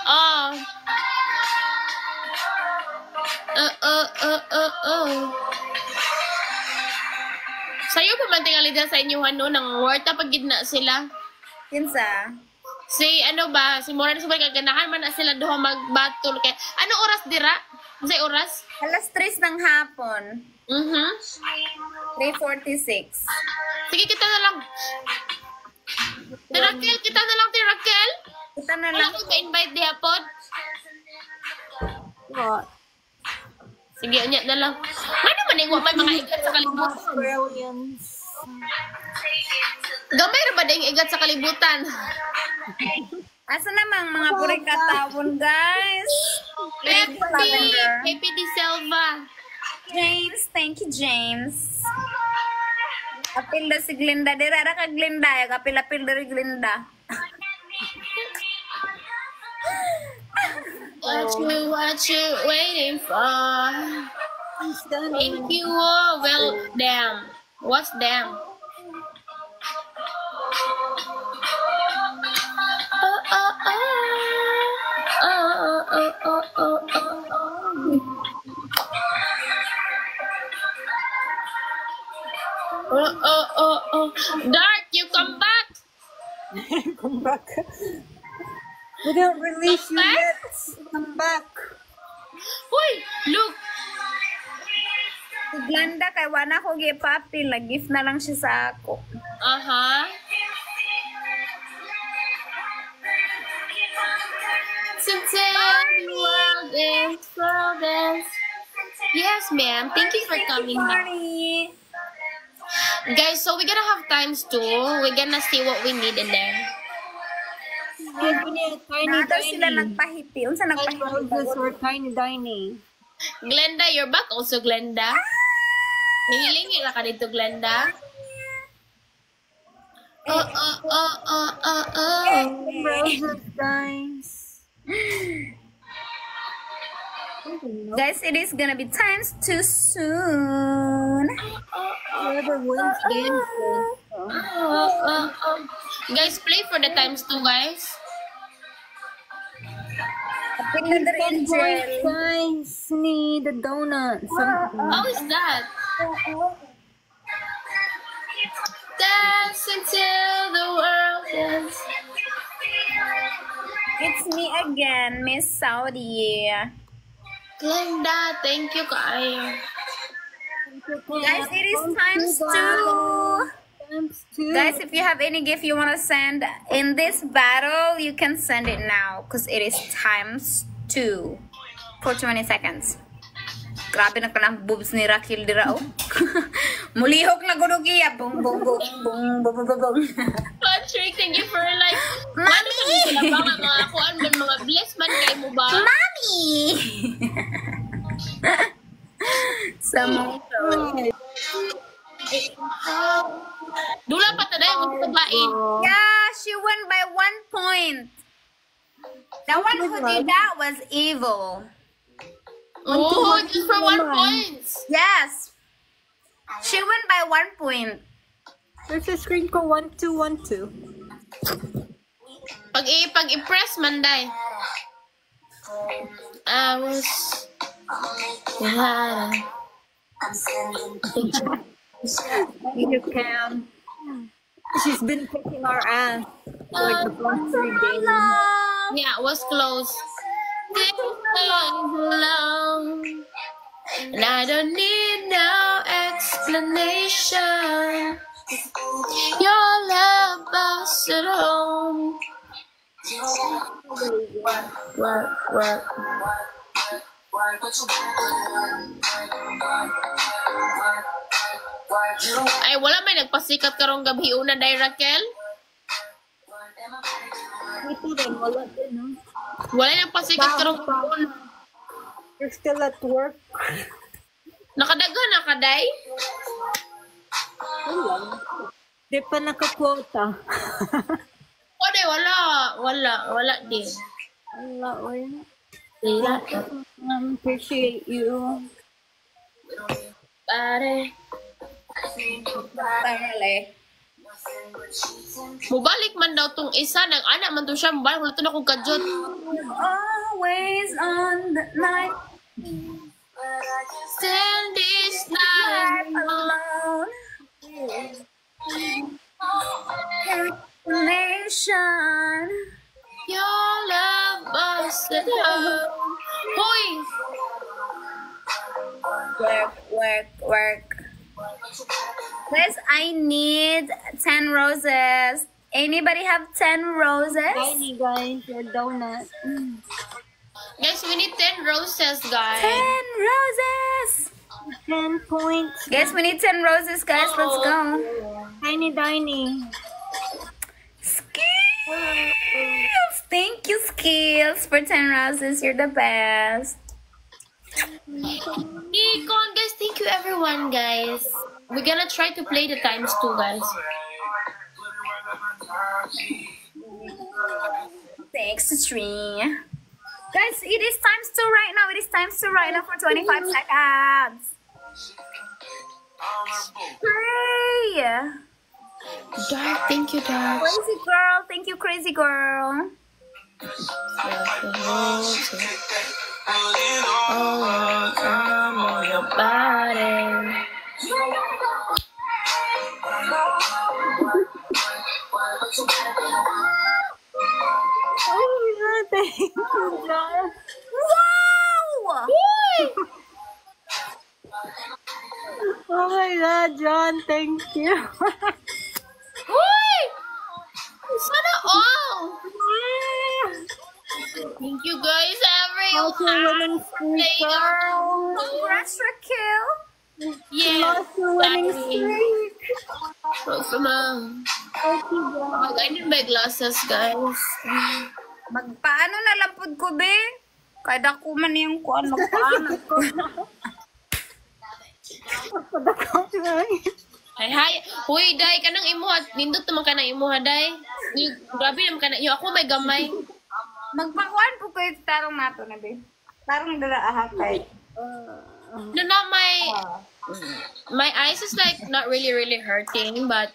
Oh. Sa'yo pa man tingali dyan sa inyo ano, nang warta pag gidna sila. Kinsa? Si ano ba, si Morena sa ganahan man na sila duha mag-battle kay ano oras dira? Sa oras? Alas 3 ng hapon. 3:46. Sige, kita na lang. Tirakel, kita na lang, Tirakel. Kita na Wala lang. kang ka-invite di hapon. What? Sige, anya na lang. Ano man yung wapay mga igat sa kalibutan? Australians. Gamay ra ba ding igat sa kalibutan? Asa namang mga Burikatawon, guys? Thank you, Lavender. Happy Di Selva. James, thank you, James. Apil na si Glinda. Dirara ka Glinda. Apil-apil na rin Glinda. What you waiting for? Thank you. Oh, well, damn. What's damn? Dark, you come back. Come back. We don't release you Come back? yet. Come back. Uy, look. Si Glenda, kay wana ko gi-papil. Nag-gift na lang siya sa ako. Uh-huh. Since the world is. Yes, ma'am. Thank you for coming back. Sorry. Guys, so we're gonna have times too. We're gonna see what we need in there. Tiny Nadaw sila dining. nagpahiti. Unsa nagpahiti? Houses or tiny dining. Glenda, you're back also, Glenda. Hihilingi na ka dito, Glenda. Roses, guys. Guys, it is gonna be times too soon. Whoever wins games. Guys, play for the times too, guys. Another angel. Guys, need a donut. How is that? Dance until the world ends. It's me again, Miss Saudi. Glenda, thank you, Kaya. Guys, it is times two. Times 2. Guys, if you have any gift you want to send in this battle, you can send it now because it is times 2 for 20 seconds. Grabe na ka ng boobs ni Raquel dira, oh. Mulihok na gunog iya. Bong, bong, bong, bong, bong, bong, bong, bong. Patrick, thank you for like, Mommy! sila ba nga mga kuan man, mga bless man kay mo ba? Mommy! Sa mga Dula pa taday mo tabain. Yeah, she won by 1 point. The one who did that was evil. Oh, just for 1 point. Yes. She won by 1 point. There's a screen ko 1212. Pag i-press man day. I was You can. She's been kicking our ass like the past 3 days. Yeah, it was close. This is alone. And I don't need no explanation. Your love us at home. Work. Ay, wala may nagpasikat karong gabi una, day Raquel? Ito din, wala din, no? Wala nagpasikat karong gabi una. You're still at work. Nakadaghan na ka, day? Wala. Di pa nakakwota. O, day, wala. Wala din. Wala, oy. Wala. Appreciate you. Pare. Parale. Mubalik man daw tong isa. Nag-anak man to siya. Mubalik. Wala to na kong kadyot. Always on the night. Stand this night Alone. Nation. Your love us at home. Hoy! Work. Guys, I need 10 roses. Anybody have 10 roses? Tiny guys, your donut. Guys, we need 10 roses, guys. 10 roses. 10 points. Guys, we need 10 roses, guys. Let's go. Tiny Diny. Skills. Thank you, Skills, for 10 roses. You're the best. Nikon, guys, thank you everyone, guys. We're gonna try to play the times 2, guys. Thanks to Tree. Guys, it is times 2 right now. It is times 2 right now for 25 seconds. Hooray! Dark, thank you, Dark. Crazy girl. Thank you, crazy girl. I'm on your body. Oh my god, thank you, John. Wow! Oh my god, John, thank you. Uy! Sana all! Thank you guys, Also everyone. winning streak, girl. Congrats, Raquel. Yes. Also winning streak. Thank you, John. I need my glasses, guys. Magpaano na lampod ko, be? Kada ko man yung kuan, magpaano ko. Hi. Uy, day, kanang imuha. Nindot naman ka ng imuha, day. Uy, grabe naman ka na. Yung ako may gamay. Magpakuan po ko yung tarong nato na, be. Tarong dala ahakay. No, not my eyes is like not really hurting, but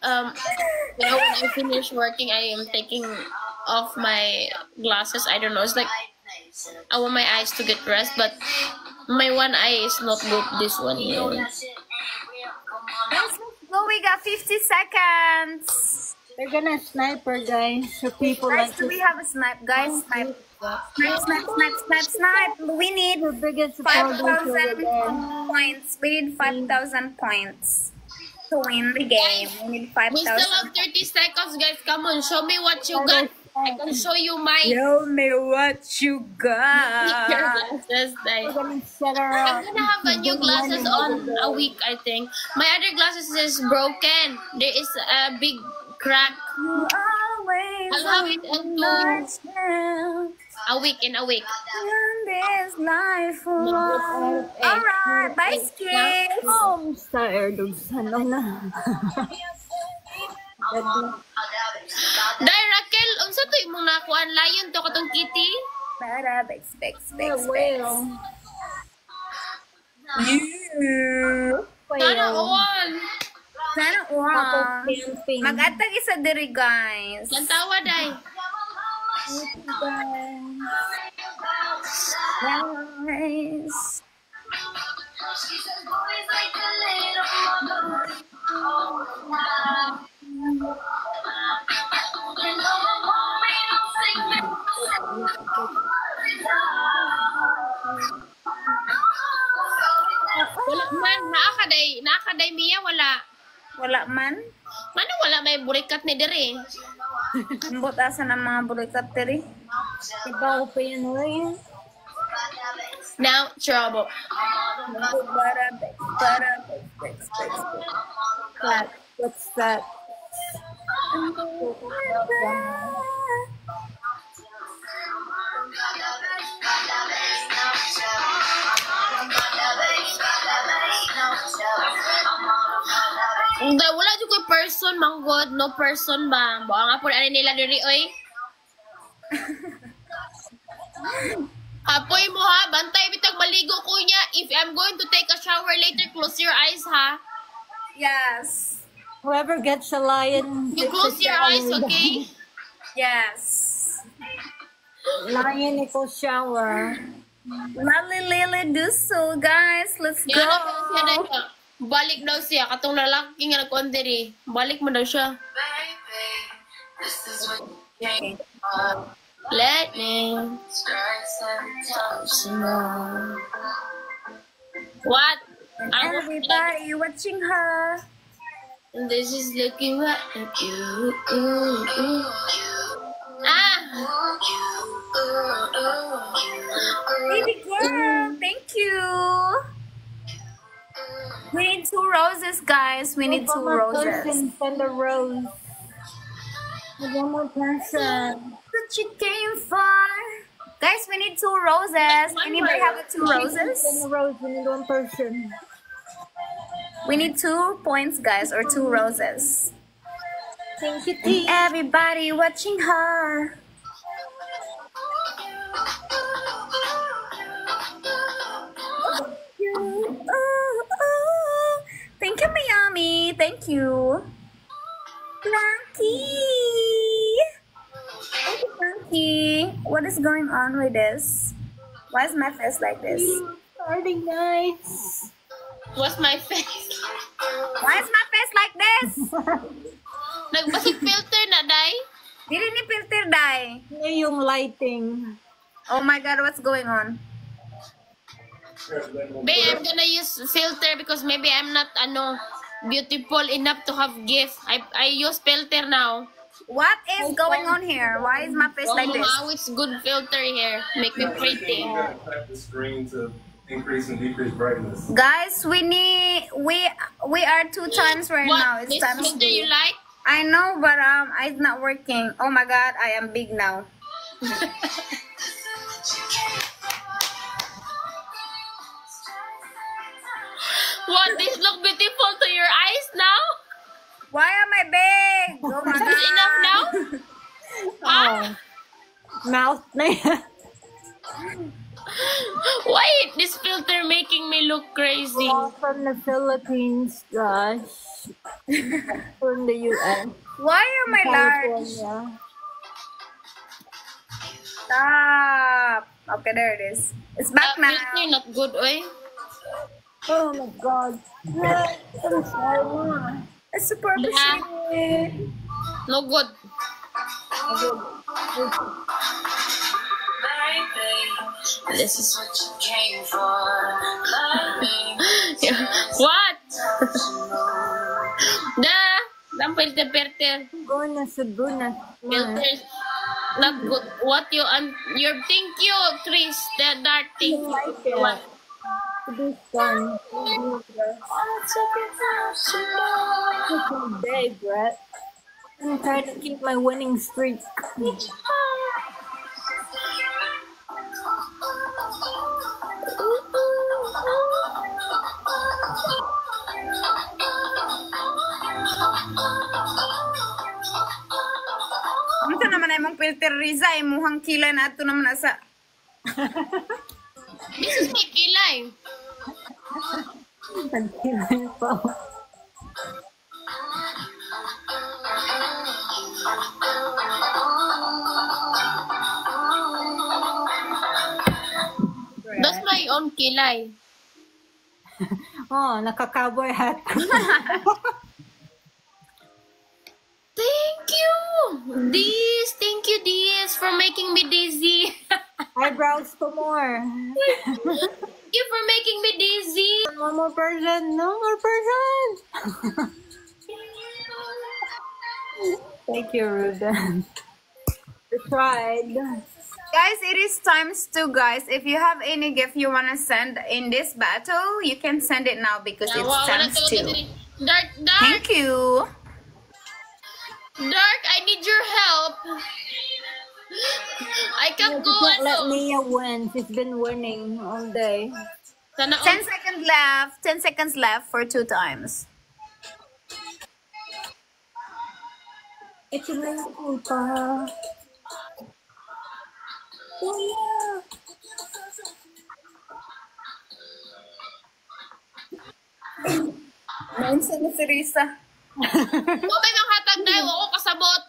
you know, when I finish working, I am taking off my glasses. I don't know. It's like I want my eyes to get rest, but my one eye is not good. This one here. Let's go. We got 50 seconds. They're gonna sniper, guys. So people Guys, like do we have a snipe? Guys, snipe. Snipe. We need the biggest supporters over 5,000 there. points. We need 5,000 points. to win the game. We need We still 5,000. have 30 seconds, guys. Come on, show me what you got. I can show you my Show me what you your got. glasses. Like, Shut her I'm up. gonna have a new glasses on a week, I think. My other glasses is broken. There is a big crack. You always I'll have it into a week. In a week. in this life for Alright, bye, Skip. Oh, I'm tired of sana na. Dai Raquel, unsa to imong nakuan layon to katong kitty? Para, bex. Well, You. Sana all. Sana all. camping. Mag-atag isa diri, guys. Lantawa dai. Guys. Wala man naakaday Mia wala. Wala man. Ano wala may burikat ni diri? Ambot asa ng mga bulikat diri. Iba pa yan, Ryan. Now trouble. Para, bex. What's that? Wala jud ko person manggod, no person ba? Buang nga pud ani nila diri oy. Apoy mo ha, bantay bitag maligo ko niya. If I'm going to take a shower later, close your eyes ha. Yes. Whoever gets a lion, You close your eyes, okay? Yes. lion equals shower. Lily do so, guys. Let's Yan go. na po siya na siya. Balik daw siya. Katong lalaki nga nagkuhan diri. Balik mo daw siya. Let me know. What? Everybody watching her. And this is looking right at you. Ah! Baby girl, thank you. We need 2 roses, guys. We need 2 roses. Send a rose. One more person. What you came for? Guys, we need 2 roses. Anybody have a 2 Send roses? a rose. We need one person. We need 2 points, guys, or 2 roses. Thank you, T. Everybody watching her. Thank you, Miami. Thank you. Blanky. Thank you, Blanky. What is going on with this? Why is my face like this? Starting nice. What's my face? Why is my face like this? Nagbasig filter na, Day? Dili ni filter, Dai. Ngayon yung lighting. Oh my God, what's going on? Babe, I'm gonna use filter because maybe I'm not beautiful enough to have gift. I use filter now. What is going on here? Why is my face like this? How it's good filter here. Make me pretty. Tap the screen to increase and decrease brightness. Guys, we are 2 times right now. What? It's This times filter 2. you like? I know, but it's not working. Oh my God, I am big now. What? This look beautiful to your eyes now? Why am I big? Oh my Is God. this enough now? Ah? Mouth na yan. Wait, this filter making me look crazy. All from the Philippines, gosh. From the US. Why am I large? California. Stop. Okay, there it is. It's back now. Filter not good, oy. Oh my God. I'm sorry. It's super Yeah. appreciated. No good. This is what you came for. What? filter. Goodness, goodness. Filters. Not good. What you your thank you, Chris. The dark thank you. Like it. What? This one. Good day, Brett. I'm trying to keep my winning streak. Ito naman ay mong filter Riza, imuhang kilay na ato naman asa. This is my kilay. Nagkilay pa. That's my own kilay. Oh, naka-cowboy hat. Thank you, Thank you, Diz, for making me dizzy. Eyebrows to more. Thank you for making me dizzy. One more person. No more person. Thank you, Ruben. We tried. Guys, it is times 2, guys. If you have any gift you want to send in this battle, you can send it now because it's times 2. Dark, Thank you. Dark, I need your help. I can't go Don't let alone. Mia win. She's been winning all day. Sana 10 seconds left. 10 seconds left for 2 times. It's a little culpa. Oh, yeah. Minsan na si Risa. Kung may manghatag na, ako kasabot.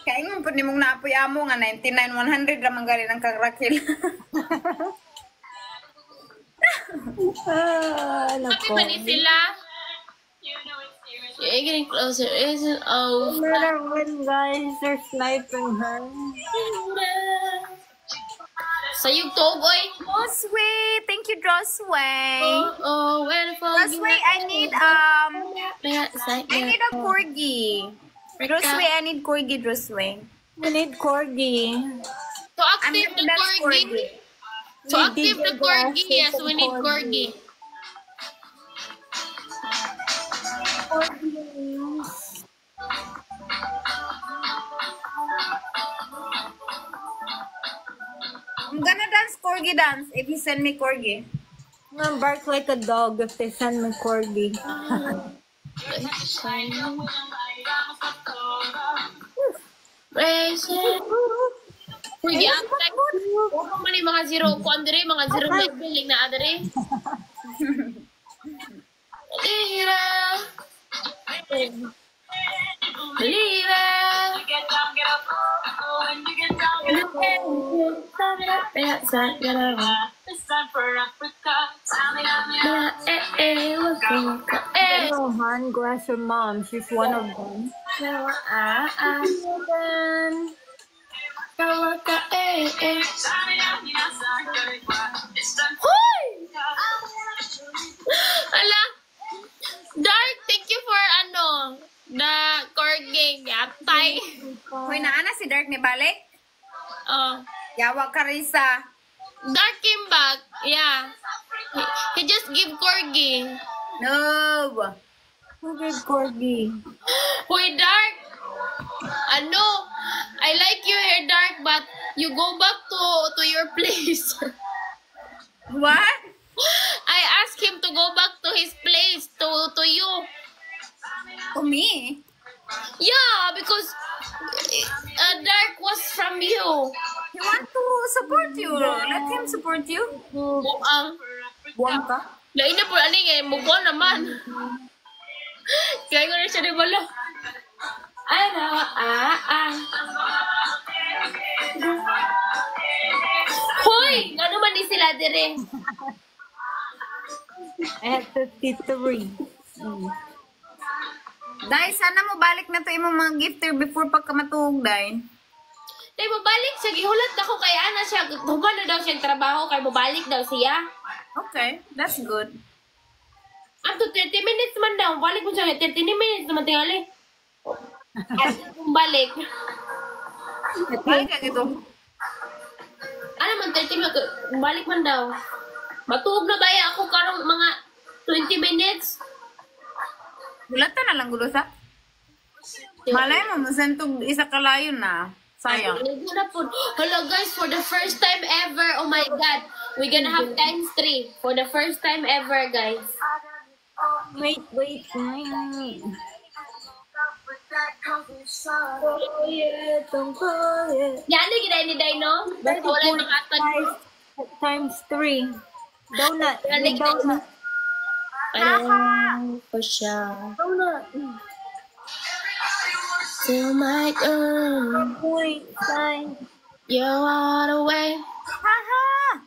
Kaya nga po ni mong naapoy amo nga 99-100 ramang gali ng kagrakil. Ah, Happy nako. ba ni sila? You're getting closer, isn't oh. No matter when, guys, they're sniping her. Sayog togoy. Drosway! Thank you, Drosway. Where the fuck? Drosway, I need a corgi. Drosway, I need corgi, Drosway. We need corgi. To active the That's corgi. To We active did the the corgi, glasses yes, and we need corgi. corgi. I'm gonna dance corgi dance if you send me corgi. I'm gonna bark like a dog if they send me corgi. Corgi active. Kung man yung mga zero ko andre, mga zero leveling na andre. Lira. Lira. Get down, get up, oh, and you get down, get up. It's time for Africa. Han, grass your mom. She's one of them. Hoy! Ala, Dark, thank you for the corgi yatay. Hoy, naana si Dark ni balik? Oh, Yawa ka, Risa. Dark came back. Yeah. He just give corgi. No. Who did corgi? Hoy, Dark. I like your hair, Dark, but you go back to your place. What? I asked him to go back to his place, to you. To me? Yeah, because Dark was from you. He want to support you. Let him support you. Buwang ka? Lain na po, mukha naman. Kaya ko na siya di bala. Hoy! Ano man di sila dire? I have 53. Dai, sana mo balik na to imong mga gifter before pagkamatuog, Dai. Tay, babalik siya. Gihulat ako kay Ana siya. Human na daw siyang trabaho kay babalik daw siya. Okay, that's good. Up to 30 minutes man daw. Balik mo siya. 30 minutes naman tingali. At kung balik. Balik ka gito. Ano man, 30 minutes. Balik man daw. Matuog na ba ako karong mga 20 minutes? Gulatan na lang gulo sa. Malay mo, masentog isa kalayo na. Sayang. Hello guys, for the first time ever, oh my god, we're gonna have times 3. For the first time ever, guys. Wait. Don't call it. Yani gina ni Dino? Basta wala yung makatag. Times 3. Donut. Yani gina ni Donut. Ano po siya? Donut. Till my girl, Point. Sign. you're all away. Haha!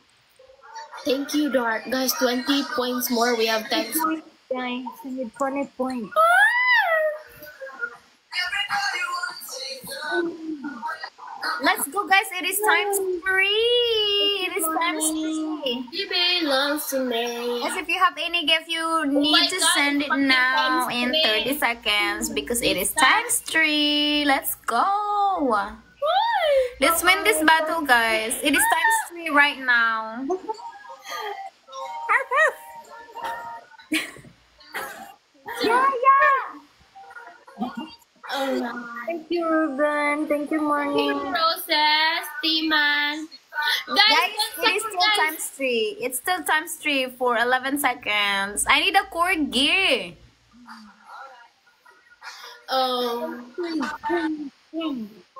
Thank you, Dark. Guys, 20 points more. We have times. Point. Guys, I need 20 points. Let's go, guys. It is times 3. It is times 3. He belongs to me. Yes, if you have any gift, you need to God, send it fucking now times in 30 3. seconds because it is times 3. Let's go. Let's win this battle, guys. It is times 3 right now. Yeah. Thank you, Ruben. Thank you, Morning. Roses, Timan. Guys, it is second, still times 3. It's still times 3 for 11 seconds. I need a corgi.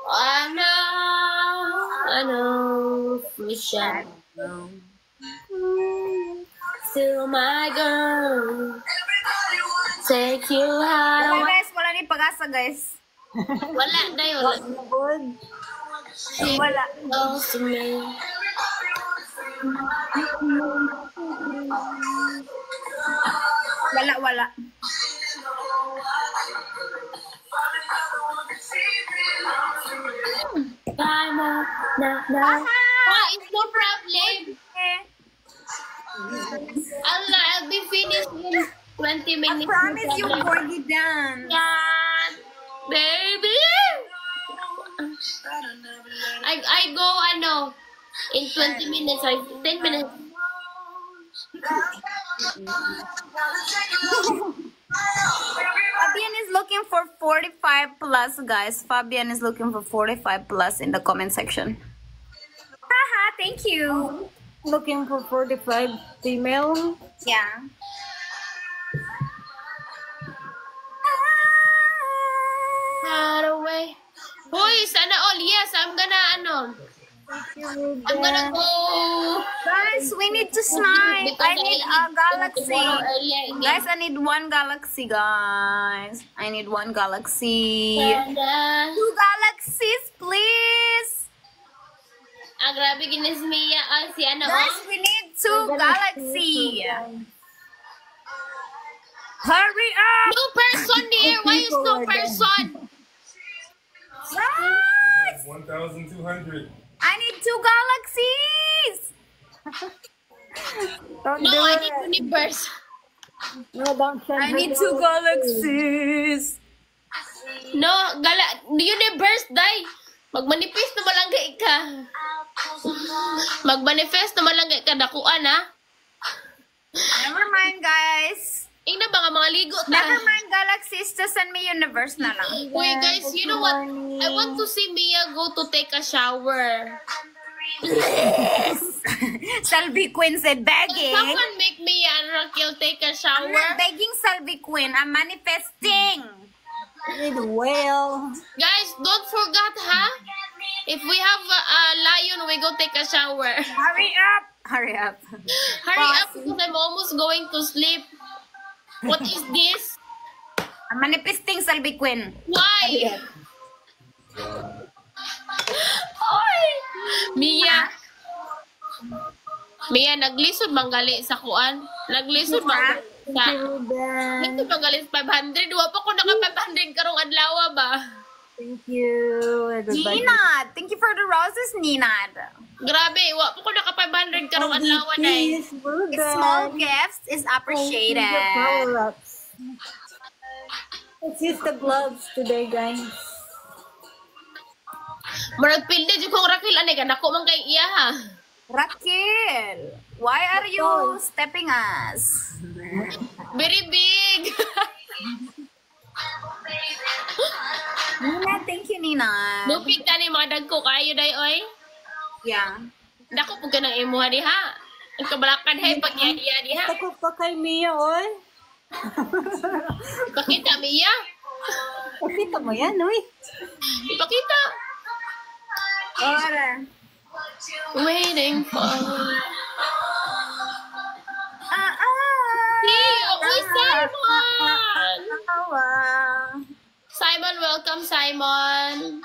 I know, for sure. Still my girl, take you Wala, high. guys. Wala ni pag-asa, guys. Wala na yun. Good. Wala. Close to me. Wala. Oh, it's no problem. Allah, I'll be finished in 20 I minutes. promise you, No problem. corgi dance. God, baby. I go, in 20 minutes, 10 minutes. Fabian is looking for 45 plus, guys. Fabian is looking for 45 plus in the comment section. Haha, thank you. Looking for 45 female. Yeah. Far away. Hoy, sana all. Yes, I'm gonna go. Guys, we need to snipe. I need a galaxy. Tomorrow early again. Guys, I need one galaxy, guys. I need one galaxy. And, 2 galaxies, please. grabe ginis Mia. Si Guys, we need 2 galaxy. Hurry up! No person there. Why is no person? Guys, 1,200. I need 2 galaxies. Don't No, do I it. need universe. No, don't send I her need the 2 galaxies. No, universe, day. Magmanifest na malangga ka. Magmanifest na malangga ka. Dakuan, ha? Never mind, guys. Ingna ba nga mga ligo ta? Never mind, galaxies. Just send me universe na lang. Wait, guys, you know what? I want to see Mia go to take a shower. Selby Queen said begging. Someone make Mia and Raquel take a I'm shower. not begging, Selby Queen. I'm manifesting. need whale. Guys, don't forget, ha? If we have a lion, we go take a shower. Hurry up. Hurry up. Hurry up because I'm almost going to sleep. What is this? I'm manifesting, Selby Queen. Why? Oy! Mia. Mia, naglisod manggali sa kuan. Naglisod manggali sa... Ruben. Naglisod manggali sa 500. Wa pa ko naka 500 karong adlaw ba? Thank you, everybody. Ninad. Thank you for the roses, Ninad. Grabe, wa pa ko naka 500 karong adlaw na eh. Please, Ruben. Small gifts is appreciated. Power-ups. Let's use the gloves today, guys. Murag pilde jud kong Rakil ani ka dako man kay iya ha. Raquel, why are you stepping us? Very big. Nina, thank you, Nina. Lupig ka ni mga dagko kayo day oy. Yeah. Dako pug ka nang imuha diha. Ang kabalakan hay pag iya diha. Tako pa kay Mia, oy. Pakita Mia. Pakita mo yan, oy. Ipakita. Ora. Waiting for Ah, Uy, Simon! ah. Simon, welcome, Simon.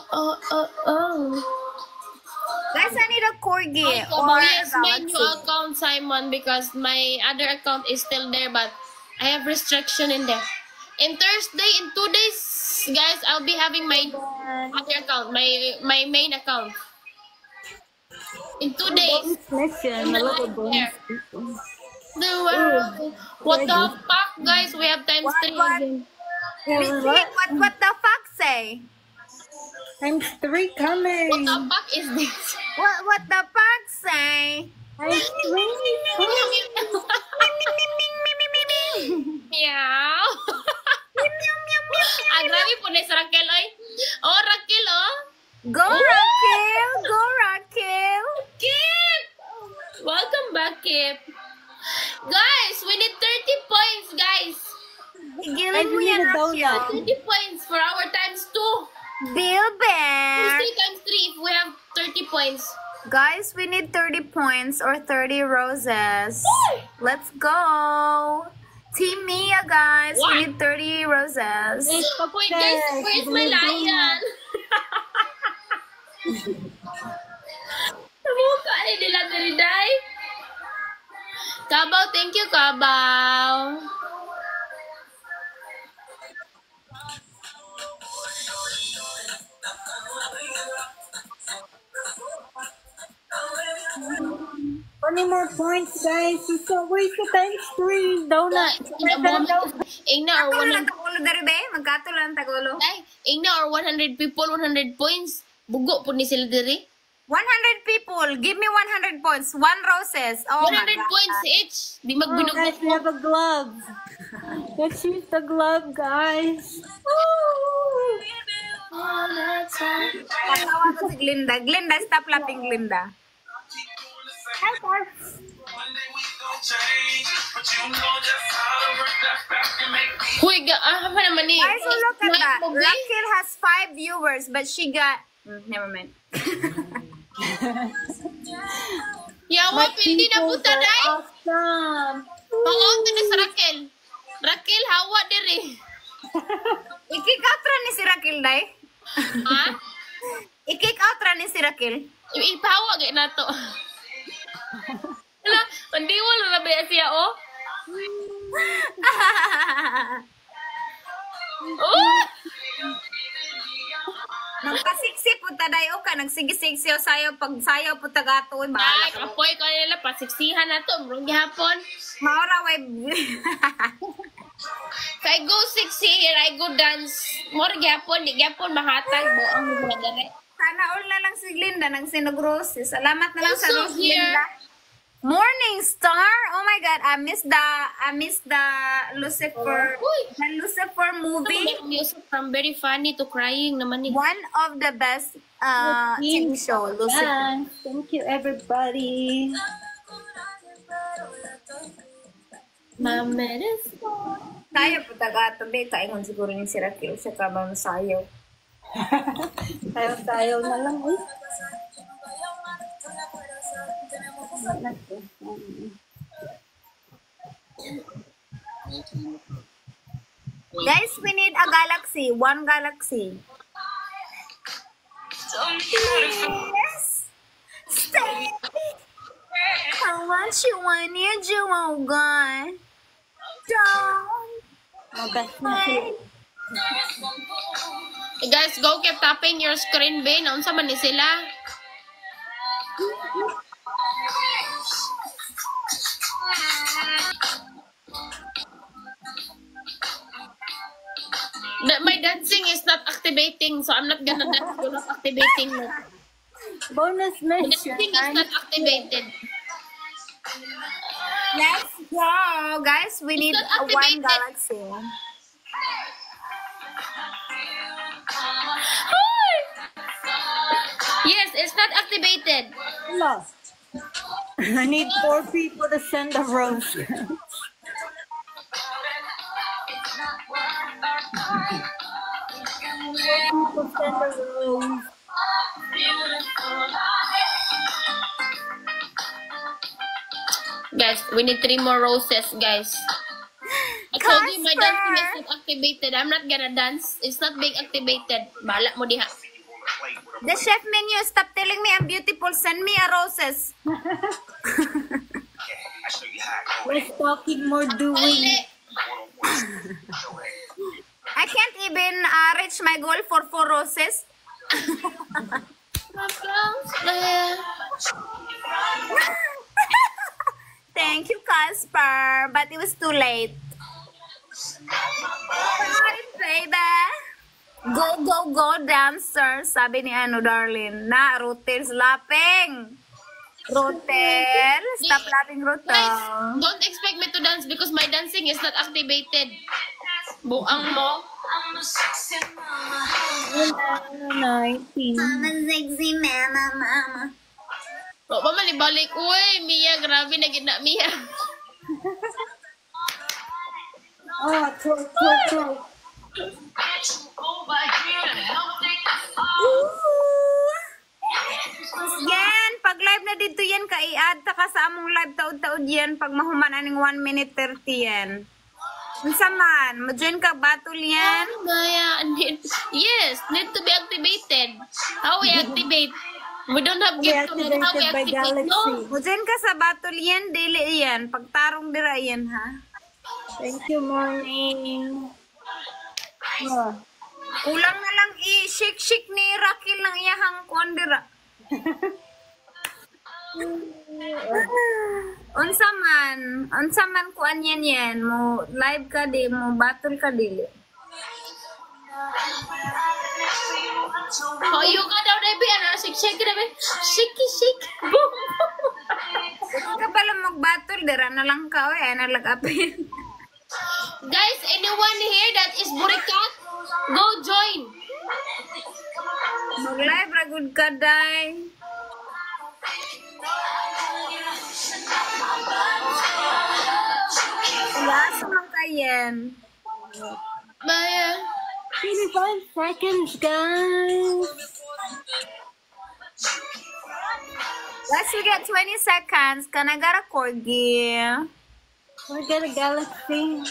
Oh. Guys, I need a corgi Oh, or yes, a my new galaxy. account, Simon, because my other account is still there, but I have restriction in there. In Thursday, in 2 days, guys, I'll be having my other account, my main account. In 2 days. Mission, a lot of bonus. The world. What the fuck, guys? We have times What, 3 what? again. What the fuck say? Times 3 coming. What the fuck is this? What the fuck say? Times 3. Meow. Ah, grabe po na sa Raquel, oy. Oh, Raquel, oh. Go Raquel! Go Raquel! Kip! Welcome back, Kip. Guys, we need 30 points, guys. Gilin mo need yan, a donut. Raquel. 30 points for our times 2. Bill Bear! 3 times 3 if we have 30 points. Guys, we need 30 points or 30 roses. Let's go! Team Mia, guys. What? We need 30 roses. Wait, guys, where's my lion? Mukha ni nila diriday. Kabaw, thank you, Kabaw. Any more points, guys? Where's the times 3 donut? Ingna or Magkatulo 100. lang tagulo dari be? Magkatulo lang tagulo. Ay, Ingna or 100 people, 100 points. Bugo po ni sila diri. 100 people, give me 100 points. 1 roses. Oh 100 my God. points each. Di Oh, magbinugot guys, we have a glove. Let's use the glove, guys. Patawa ko si Glinda. Glinda, stop laughing, Glinda. Hi, Parf. Huy, apa naman ni? Guys, so look at that. Movie? Raquel has 5 viewers, but she got... never mind. Yawa, pindi na puta day. Awesome. Pangon to na sa Raquel. Raquel, hawa diri. I-kick out ra ni si Raquel, day. Ha? I-kick out ra ni si Raquel. Ipahawa gay na to. Hala, pandiwal na ba siya, oh? Oh! Magpasiksi po ta, day. O ka, nagsigisiksi o sayo. Pag sayo po ta gato, Ay, bahala ka. kapoy ko nila, pasiksihan na to. Murong gihapon. Maura, way... Kay go sexy here, I go dance. More gihapon, di gihapon, mahatag mo ang mga dere. Sana all na lang si Glinda nang sinog roses. Salamat na lang sa Also rose, here- Glinda. Morning Star. Oh my God, I miss the Lucifer, Uy. the Lucifer movie. Music from very funny to crying naman ni. One of the best TV show, Lucifer. Yeah. Thank you, everybody. Mameres. Sayo po taga be kaingon siguro ni si Raquel sa kabang sayo. Tayo na lang, eh. Guys, we need a galaxy. 1 galaxy. Yes. Stay. I want you, I need you, oh God. Don't. Magas na sila. Guys, go keep tapping your screen, be. Naunsa man ni sila. dancing is not activating, so I'm not gonna dance without activating it. Bonus The mission. dancing is not activated. Let's go, guys. We need not one activated. galaxy. Yes, it's not activated. Lost. I need 4 people to send a rose. People send a rose. Guys, we need 3 more roses, guys. I told you my dancing is not activated. I'm not gonna dance. It's not being activated. Bahala mo diha. The chef menu, stop telling me I'm beautiful. Send me a roses. Less talking, more doing. Dali. I can't even reach my goal for 4 roses. Thank you, Casper. But it was too late. Sorry, baby. Go, go, go, dancer. Sabi ni ano, darling. Na, Rutel, slapping. Rutel, stop laughing, Guys, Rutel. don't expect me to dance because my dancing is not activated. Buang mo. 19. Mama, sexy mama, mama. O pa man ibalik. Uy, Mia, grabe na gina Mia. Oh, throw. Yan, pag live na dito yan, ka-i-add ta ka sa among live taod-taod yan, pag mahuman aning 1 minute 30 yan. Unsa man, mo-join ka battle yan? Maya, yes, need to be activated. How we activate? We don't have gift to know how we Activated by activate. Galaxy. No. Mo-join ka sa battle yan, dili yan, pagtarong dira yan, ha? Thank you, morning. Oh. Kulang na lang i-shake-shake ni Rakil ng iyahang kuan dira. Unsa man kuan yan, mo live ka di, mo battle ka dili. Oh, you got out there, ano? Shake it, baby. Shake. Boom. Ka pala mag-battle dira na lang ka, oy, ana lag-apin. Guys, anyone here that is Burikat, go join. Mag-live ra gud ka, day. Last man kayen. Maya. 25 seconds, guys. Let's we get 20 seconds. Can I get a corgi? We got a galaxy.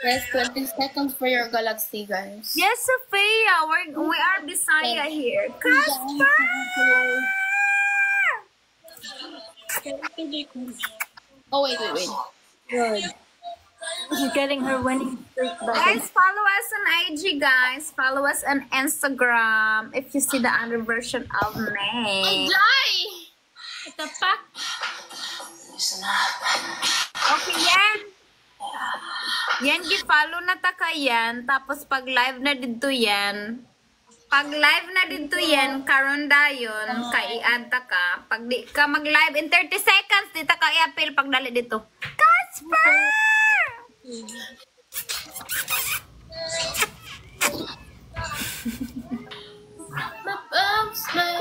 Yes, 20 seconds for your galaxy, guys. Yes, Sophia. We are Bisaya here. Casper! Oh, wait. Good. She's getting her winning streak back. Guys, follow us on IG, guys. Follow us on Instagram if you see the other version of me. Die! What the fuck? Okay, yan. Yan, gi-follow na ta ka yan. Tapos pag live na dito yan, karon dayon, ka-i-add ta ka. Pag di ka mag-live in 30 seconds, di ta ka i-appeal pag dali dito. Casper!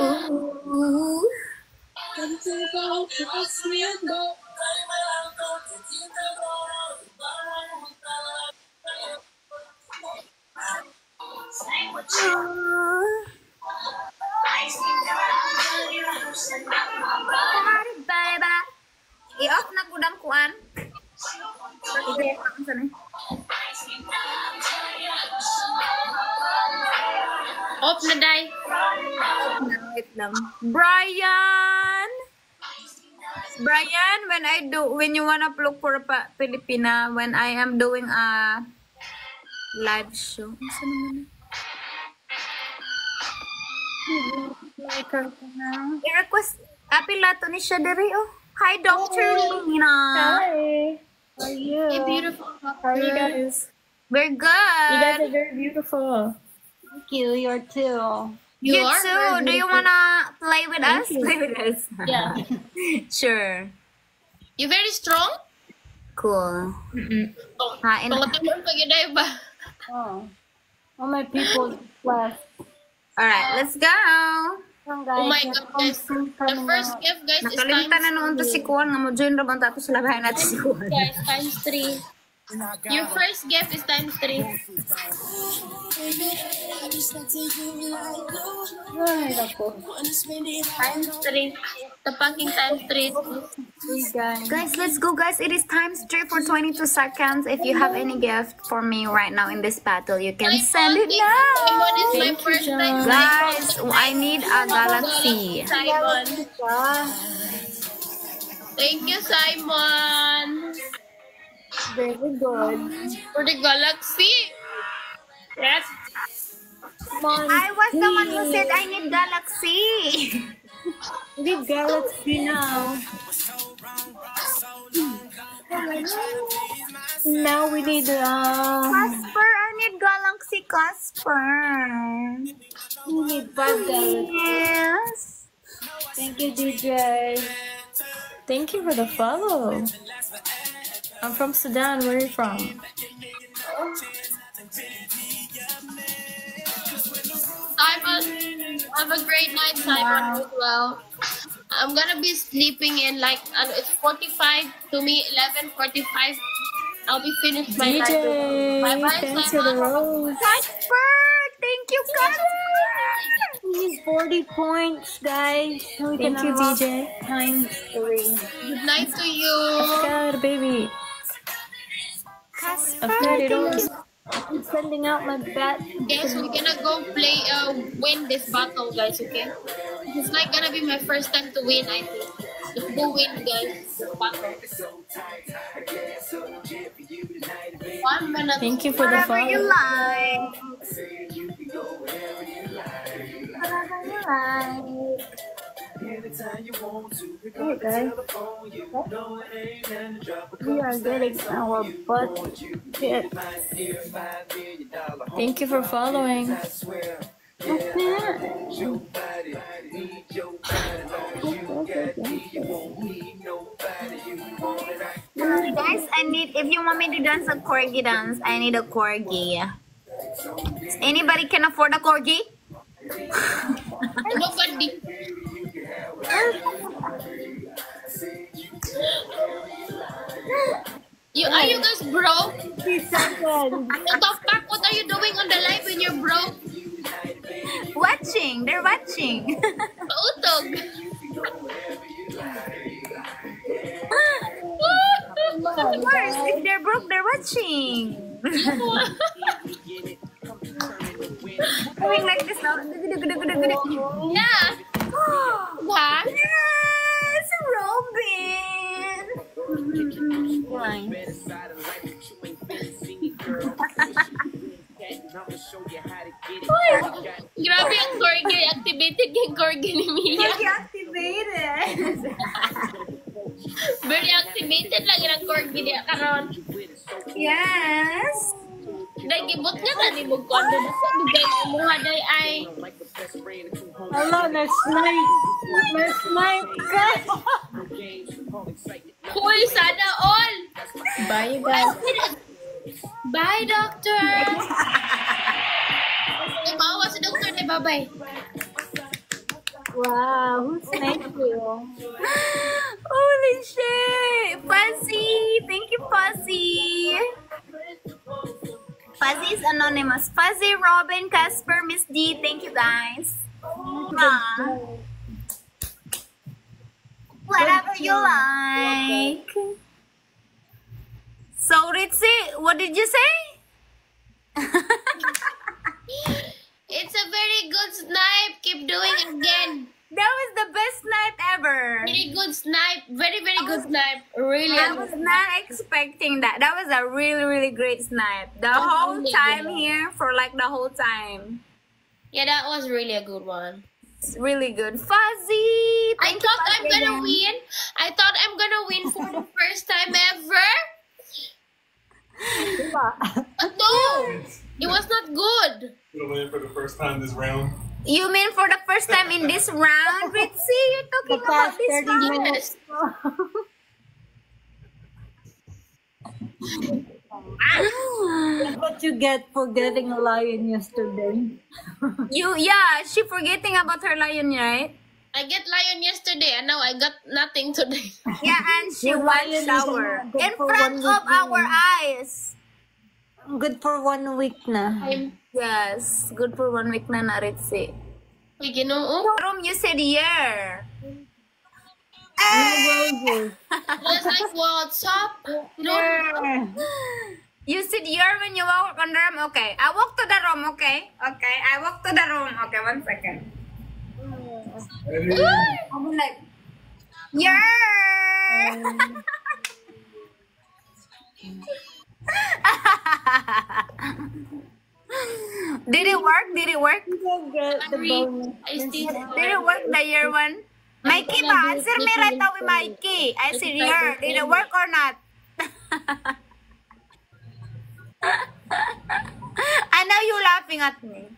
Ooh. Party, baby. I-off na gudang kuan. Off na, die. Wait lang. Brian, when you wanna look for a Filipina, when I am doing a live show. Ano naman? I-request, apilato ni siya diri, oh. Hi, Dr. Luna. Hi. How are you? Hey, beautiful. How are you guys? We're You guys good. are very beautiful. Thank you. You're too. You are too. very Do you beautiful. wanna play with us? you. Play with us. Yeah. Sure. You very strong? Cool. Hain. Tungo-tungo pag yun ay ba? Oh. All my people left. Alright, let's go. Come, guys. Oh my Your God, guys. phone The coming first out. gift, guys, is Nakalimutan na noon to si Kuan nga mo join ra bang tapos labahan natin si Kuan. Guys, times 3. Your first gift is times 3. Ay, naku. Times 3. The packing times 3. You guys. Guys, let's go guys. It is times 3 for 22 seconds. If you have any gift for me right now in this battle, you can send it now. Simon is my first time. Guys, I need a galaxy. Simon. Ah, Thank you, Simon. very good. For the galaxy. Yes. Come on. I was the one who said I need galaxy. We need Galaxy now. Now we need Casper, I need galaxy Casper. we need 5 Galaxy. Yes. Thank you, DJ. Thank you for the follow. I'm from Sudan. Where are you from? Simon, have a great night, Simon, as well. I'm gonna be sleeping in like, it's 45 to me, 11:45. I'll be finished by DJ, 9. Bye-bye, thanks for the Simon. rose. Casper, thank you, Casper. We need 40 points, guys. So we Thank can you, unlock DJ. times 3. Good night to you. God, baby. Casper, Afraid I don't. I'm sending out my bat. Guys, we're gonna go play, win this battle, guys, okay? It's like gonna be my first time to win, I think. Let's go win, guys, this battle. 1 minute. Thank you for the whatever you follow. like. Whatever you like. Hey guys, we are getting our butt hit. Thank you for following. Guys, I need, if you want me to dance a corgi dance, I need a corgi. Anybody can afford a corgi? Nobody. Are you guys broke? What the fuck? What are you doing on the live when you're broke? Watching, they're watching. Utog. Of course, if they're broke, they're watching. Doing like this now. Yeah. What? Yes, Robin. Grabe ang corgi. Activated yung corgi ni Mia. Activated. Very activated lang yung corgi niya karon. Yes. Dahil gibot nga na ni mo kondo na sa bigay mo haday ay. Hello, na snipe. Na snipe ka. Cool, sana all. Bye, guys. Bye, doctor. Ibawa si doctor na babay. Wow, who sniped you? Holy shit. Fuzzy. Thank you, Fuzzy. Fuzzy is anonymous. Fuzzy, Robin, Casper, Miss D. Thank you, guys. Whatever you like. So, Ritzy, what did you say? It's a very good snipe. Keep doing again. That was the best night ever. Very good snipe. Very, very good snipe. Really. I was not expecting that. That was a really, really great snipe. The whole time here for like the whole time. Yeah, that was really a good one. It's really good. Fuzzy! I Thank you, thought I'm Fuzzy, gonna again. win. I thought I'm gonna win for the first time ever. But no. It was not good. It'll win for the first time this round. You mean for the first time in this round? Ritzy, you're talking The about past this 30 round? minutes. That's what you get for getting a lion yesterday. Yeah, she forgetting about her lion, right? I get lion yesterday and now I got nothing today. Yeah, and she Your wants lion is shower good in for front 1 of week our now. eyes. Good for 1 week na. Yes, good for 1 week na Ritzy. Uy, Ginoo. Room, you said yeah. Just like what's up? You know, You said yeah when you walk on the room. Okay, I walk to the room. Okay, I walk to the room. Okay, 1 second. I'm like, yeah. Did it work? Did it work? Get the bonus. I still Did it work the year one? Mikey ba? Answer me right now with Mikey. I said yeah. Did it work or not? I know you laughing at me.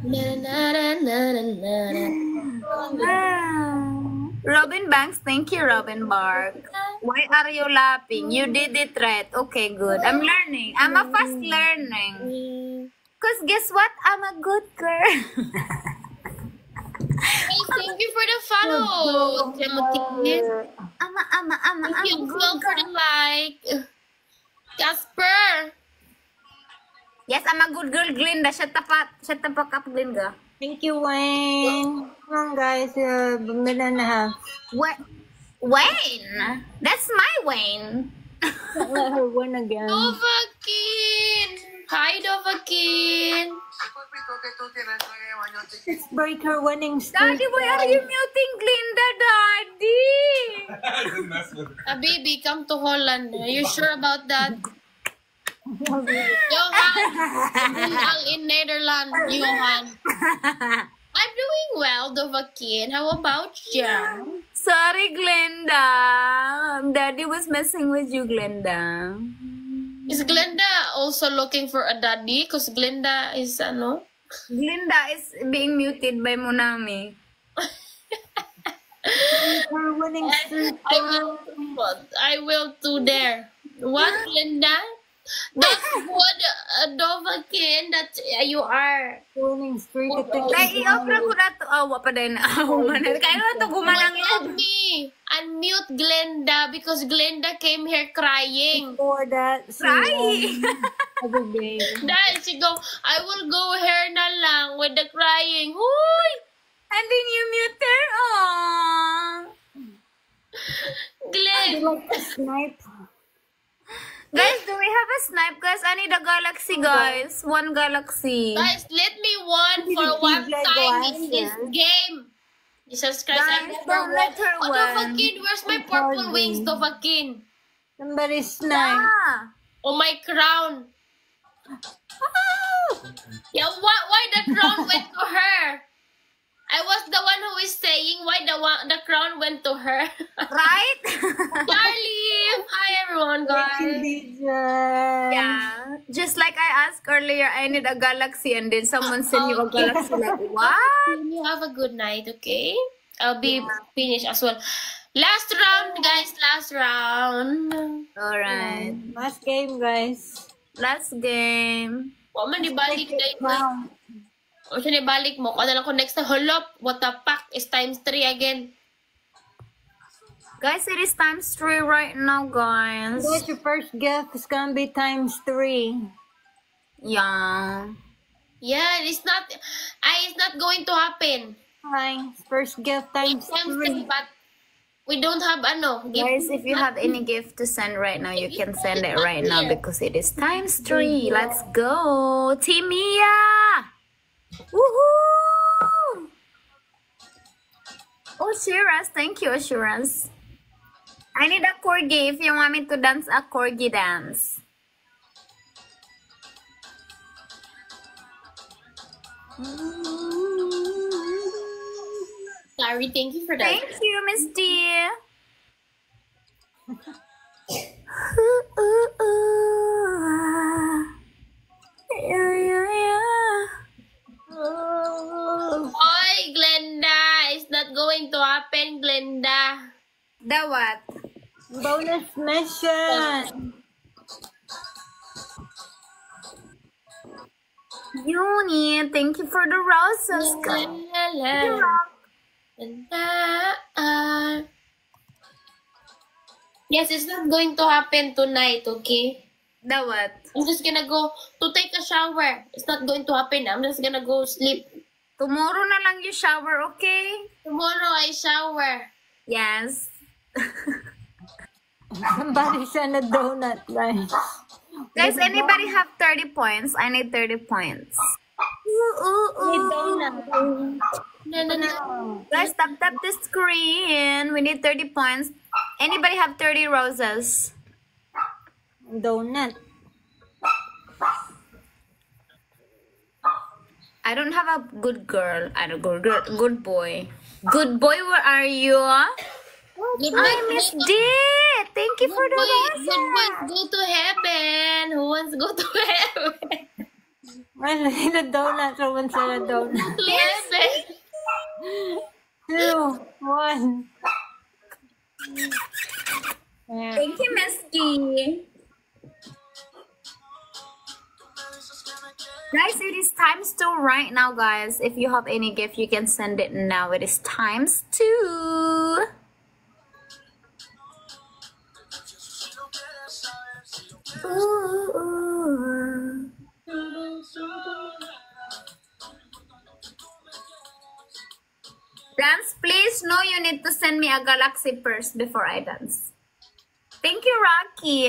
Na, na, na, na, na, na, na. Robin Banks, thank you, Robin Bark. Why are you laughing? You did it right. Okay, good. I'm learning. I'm a fast learning. Cause guess what? I'm a good girl. Hey, thank you for the follow, Timothy. I'm Thank you a as good well for girl. the like. Casper. Yes, I'm a good girl, Glinda. Shut the fuck up, Glinda. Thank you, Wayne. Come on, guys. A minute and a half. What? Wayne? That's my Wayne. Don't let her win again. Dovakin. Hi, Dovakin. Let's break her winning streak. Daddy, why are you muting Glinda, Daddy? Just mess with her. Baby, come to Holland. Are you sure about that? Johan, ang in Netherlands, Johan. I'm doing well, Dovakin. How about you? Sorry, Glinda. Daddy was messing with you, Glinda. Is Glenda also looking for a daddy? Because Glenda is, ano? Glinda is being muted by Monami. Her winning streak. I will too there. What, Glenda? That's what, Dovakin, that you are. Winning streak. I think Kaya she's i-offer ko na to. Awa pa din. Awa na. Kaya na to gumanang Let me unmute Glenda because Glenda came here crying. for that. She Crying. won every game. Dahil she go, I will go here na lang with the crying. Huy! And then you mute her. Aww. Glenn! Like a snipe. Guys, do we have a snipe? Guys, I need a galaxy, guys. One galaxy. Guys, let me one for one PJ time in this glasses. game. Jesus Christ, Guys, I never don't let her Oh, win. Dovakin, where's my purple wings, Dovakin? Somebody snipe. Ah. Oh, my crown. Yeah, why the crown went to her? I was the one who is saying why the crown went to her. Right? Charlie! Hi, everyone, guys. Yeah. Just like I asked earlier, I need a galaxy and then someone send you a galaxy like, what? You have a good night, okay? I'll be finished as well. Last round, guys. Last round. Alright. Last game, guys. Last game. Wa man di balik day ko. Wow. O siya di balik mo. Kung lang ko next time, holop, what the fuck is times 3 again. Guys, it is times 3 right now, guys. Guys, your first gift is gonna be times 3. Yeah. Yeah, it's not going to happen. Hi. First gift times Times 3. 3, but we don't have gift. Guys, if you have any gift to send right now, you can send it right now because it is times 3. Let's go. Team Mia! Woohoo! Oh, Assurance. Thank you, Assurance. I need a corgi if you want me to dance a corgi dance. Sorry, thank you for that. Thank you, Miss Dear. Dawat. Bonus mission. Uni, thank you for the roses. Yes, it's not going to happen tonight, okay? Dawat. I'm just gonna go to take a shower. It's not going to happen. I'm just gonna go sleep. Tomorrow na lang you shower, okay? Tomorrow I shower. Yes. Somebody send a donut, guys. Guys, anybody have 30 points? I need 30 points. No. Guys, tap the screen. We need 30 points. Anybody have 30 roses? Donut. I don't have a good girl. I don't good boy. Good boy, where are you? Good I boy, miss D. Thank you for the good roses. boys go to heaven. Who wants to go to heaven? I need a donut. Someone said a donut. To heaven. 2, 1. Yeah. Thank you, Miss D. Guys, it is times 2 right now, guys. If you have any gift, you can send it now. It is times 2. Ooh. Dance, please. No, you need to send me a galaxy first before I dance. Thank you, Rocky.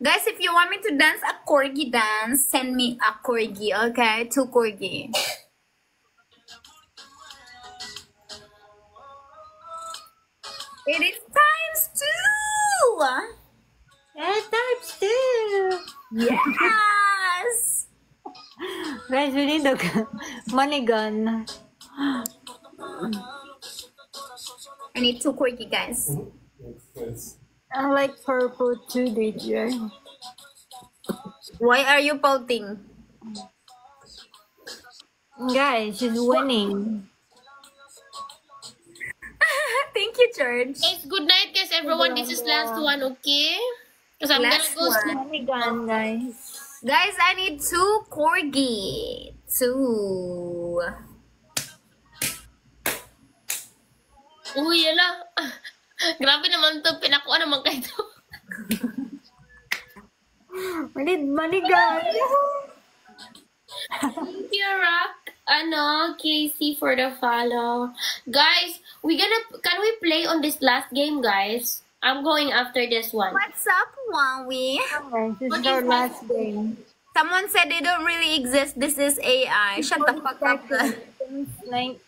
Guys, if you want me to dance a corgi dance, send me a corgi, okay? 2 corgi. It is times 2! Times 2. Yes! Guys, we need a money gun. I need 2 corgi, guys. I like purple too, DJ. Why are you pouting? Guys, she's winning. Thank you, George. Guys, good night, guys, everyone. This is last one, okay? Because I'm Last gonna go one. sleep. Money gun, guys. Guys, I need 2 corgi. 2. Uy, yala. Grabe naman to. Pinakuha naman kayo to. We need money gun. Thank you, Rock. Casey for the follow. Guys, can we play on this last game, guys? I'm going after this one. What's up, Wawi? Guys, this What is is our that? last game. Someone said they don't really exist. This is AI. Shut the fuck up. Like,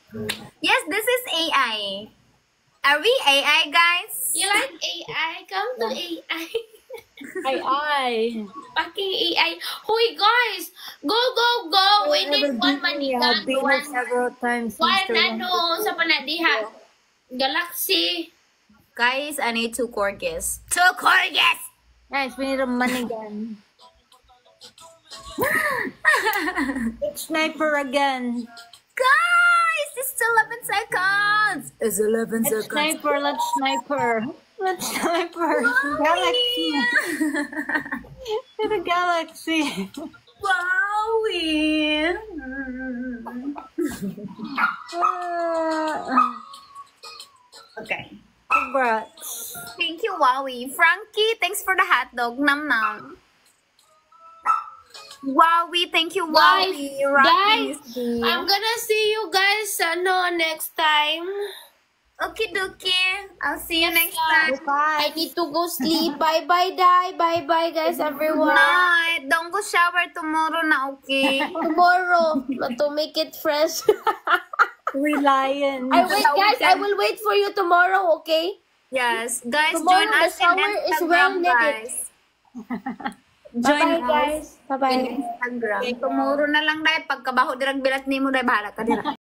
Yes, this is AI. Are we AI, guys? You like AI? Come to AI. I. Fucking AI. Huy, guys! Go! We need one manigan. Beat her several times. Mr. Sa panadiha. Galaxy. Guys, I need 2 corgis. 2 corgis! Guys, we need a money gun. It's sniper again. Guys, it's 11 seconds. It's 11 Let's sniper. Let's sniper. Let's sniper. Galaxy. To the galaxy. Wowie. Okay. Congrats. Thank you, Wowie. Frankie, thanks for the hot dog. Nam nam. Wowie, thank you, Wowie. Guys, I'm gonna see you guys next time. Okay, dokie. I'll see you next time. I need to go sleep. Bye-bye, Dai. Bye-bye, guys, everyone. Night. Don't go shower tomorrow na, okay? Tomorrow, to make it fresh. We lion. I will wait for you tomorrow, okay? Yes. Guys, Tomorrow, join the us in shower is well Instagram, needed. guys. Join Bye-bye, us guys. Bye-bye. in Instagram. Tomorrow na lang, dahil pagkabaho dirag bilat nimo, dahil bahala ka dira.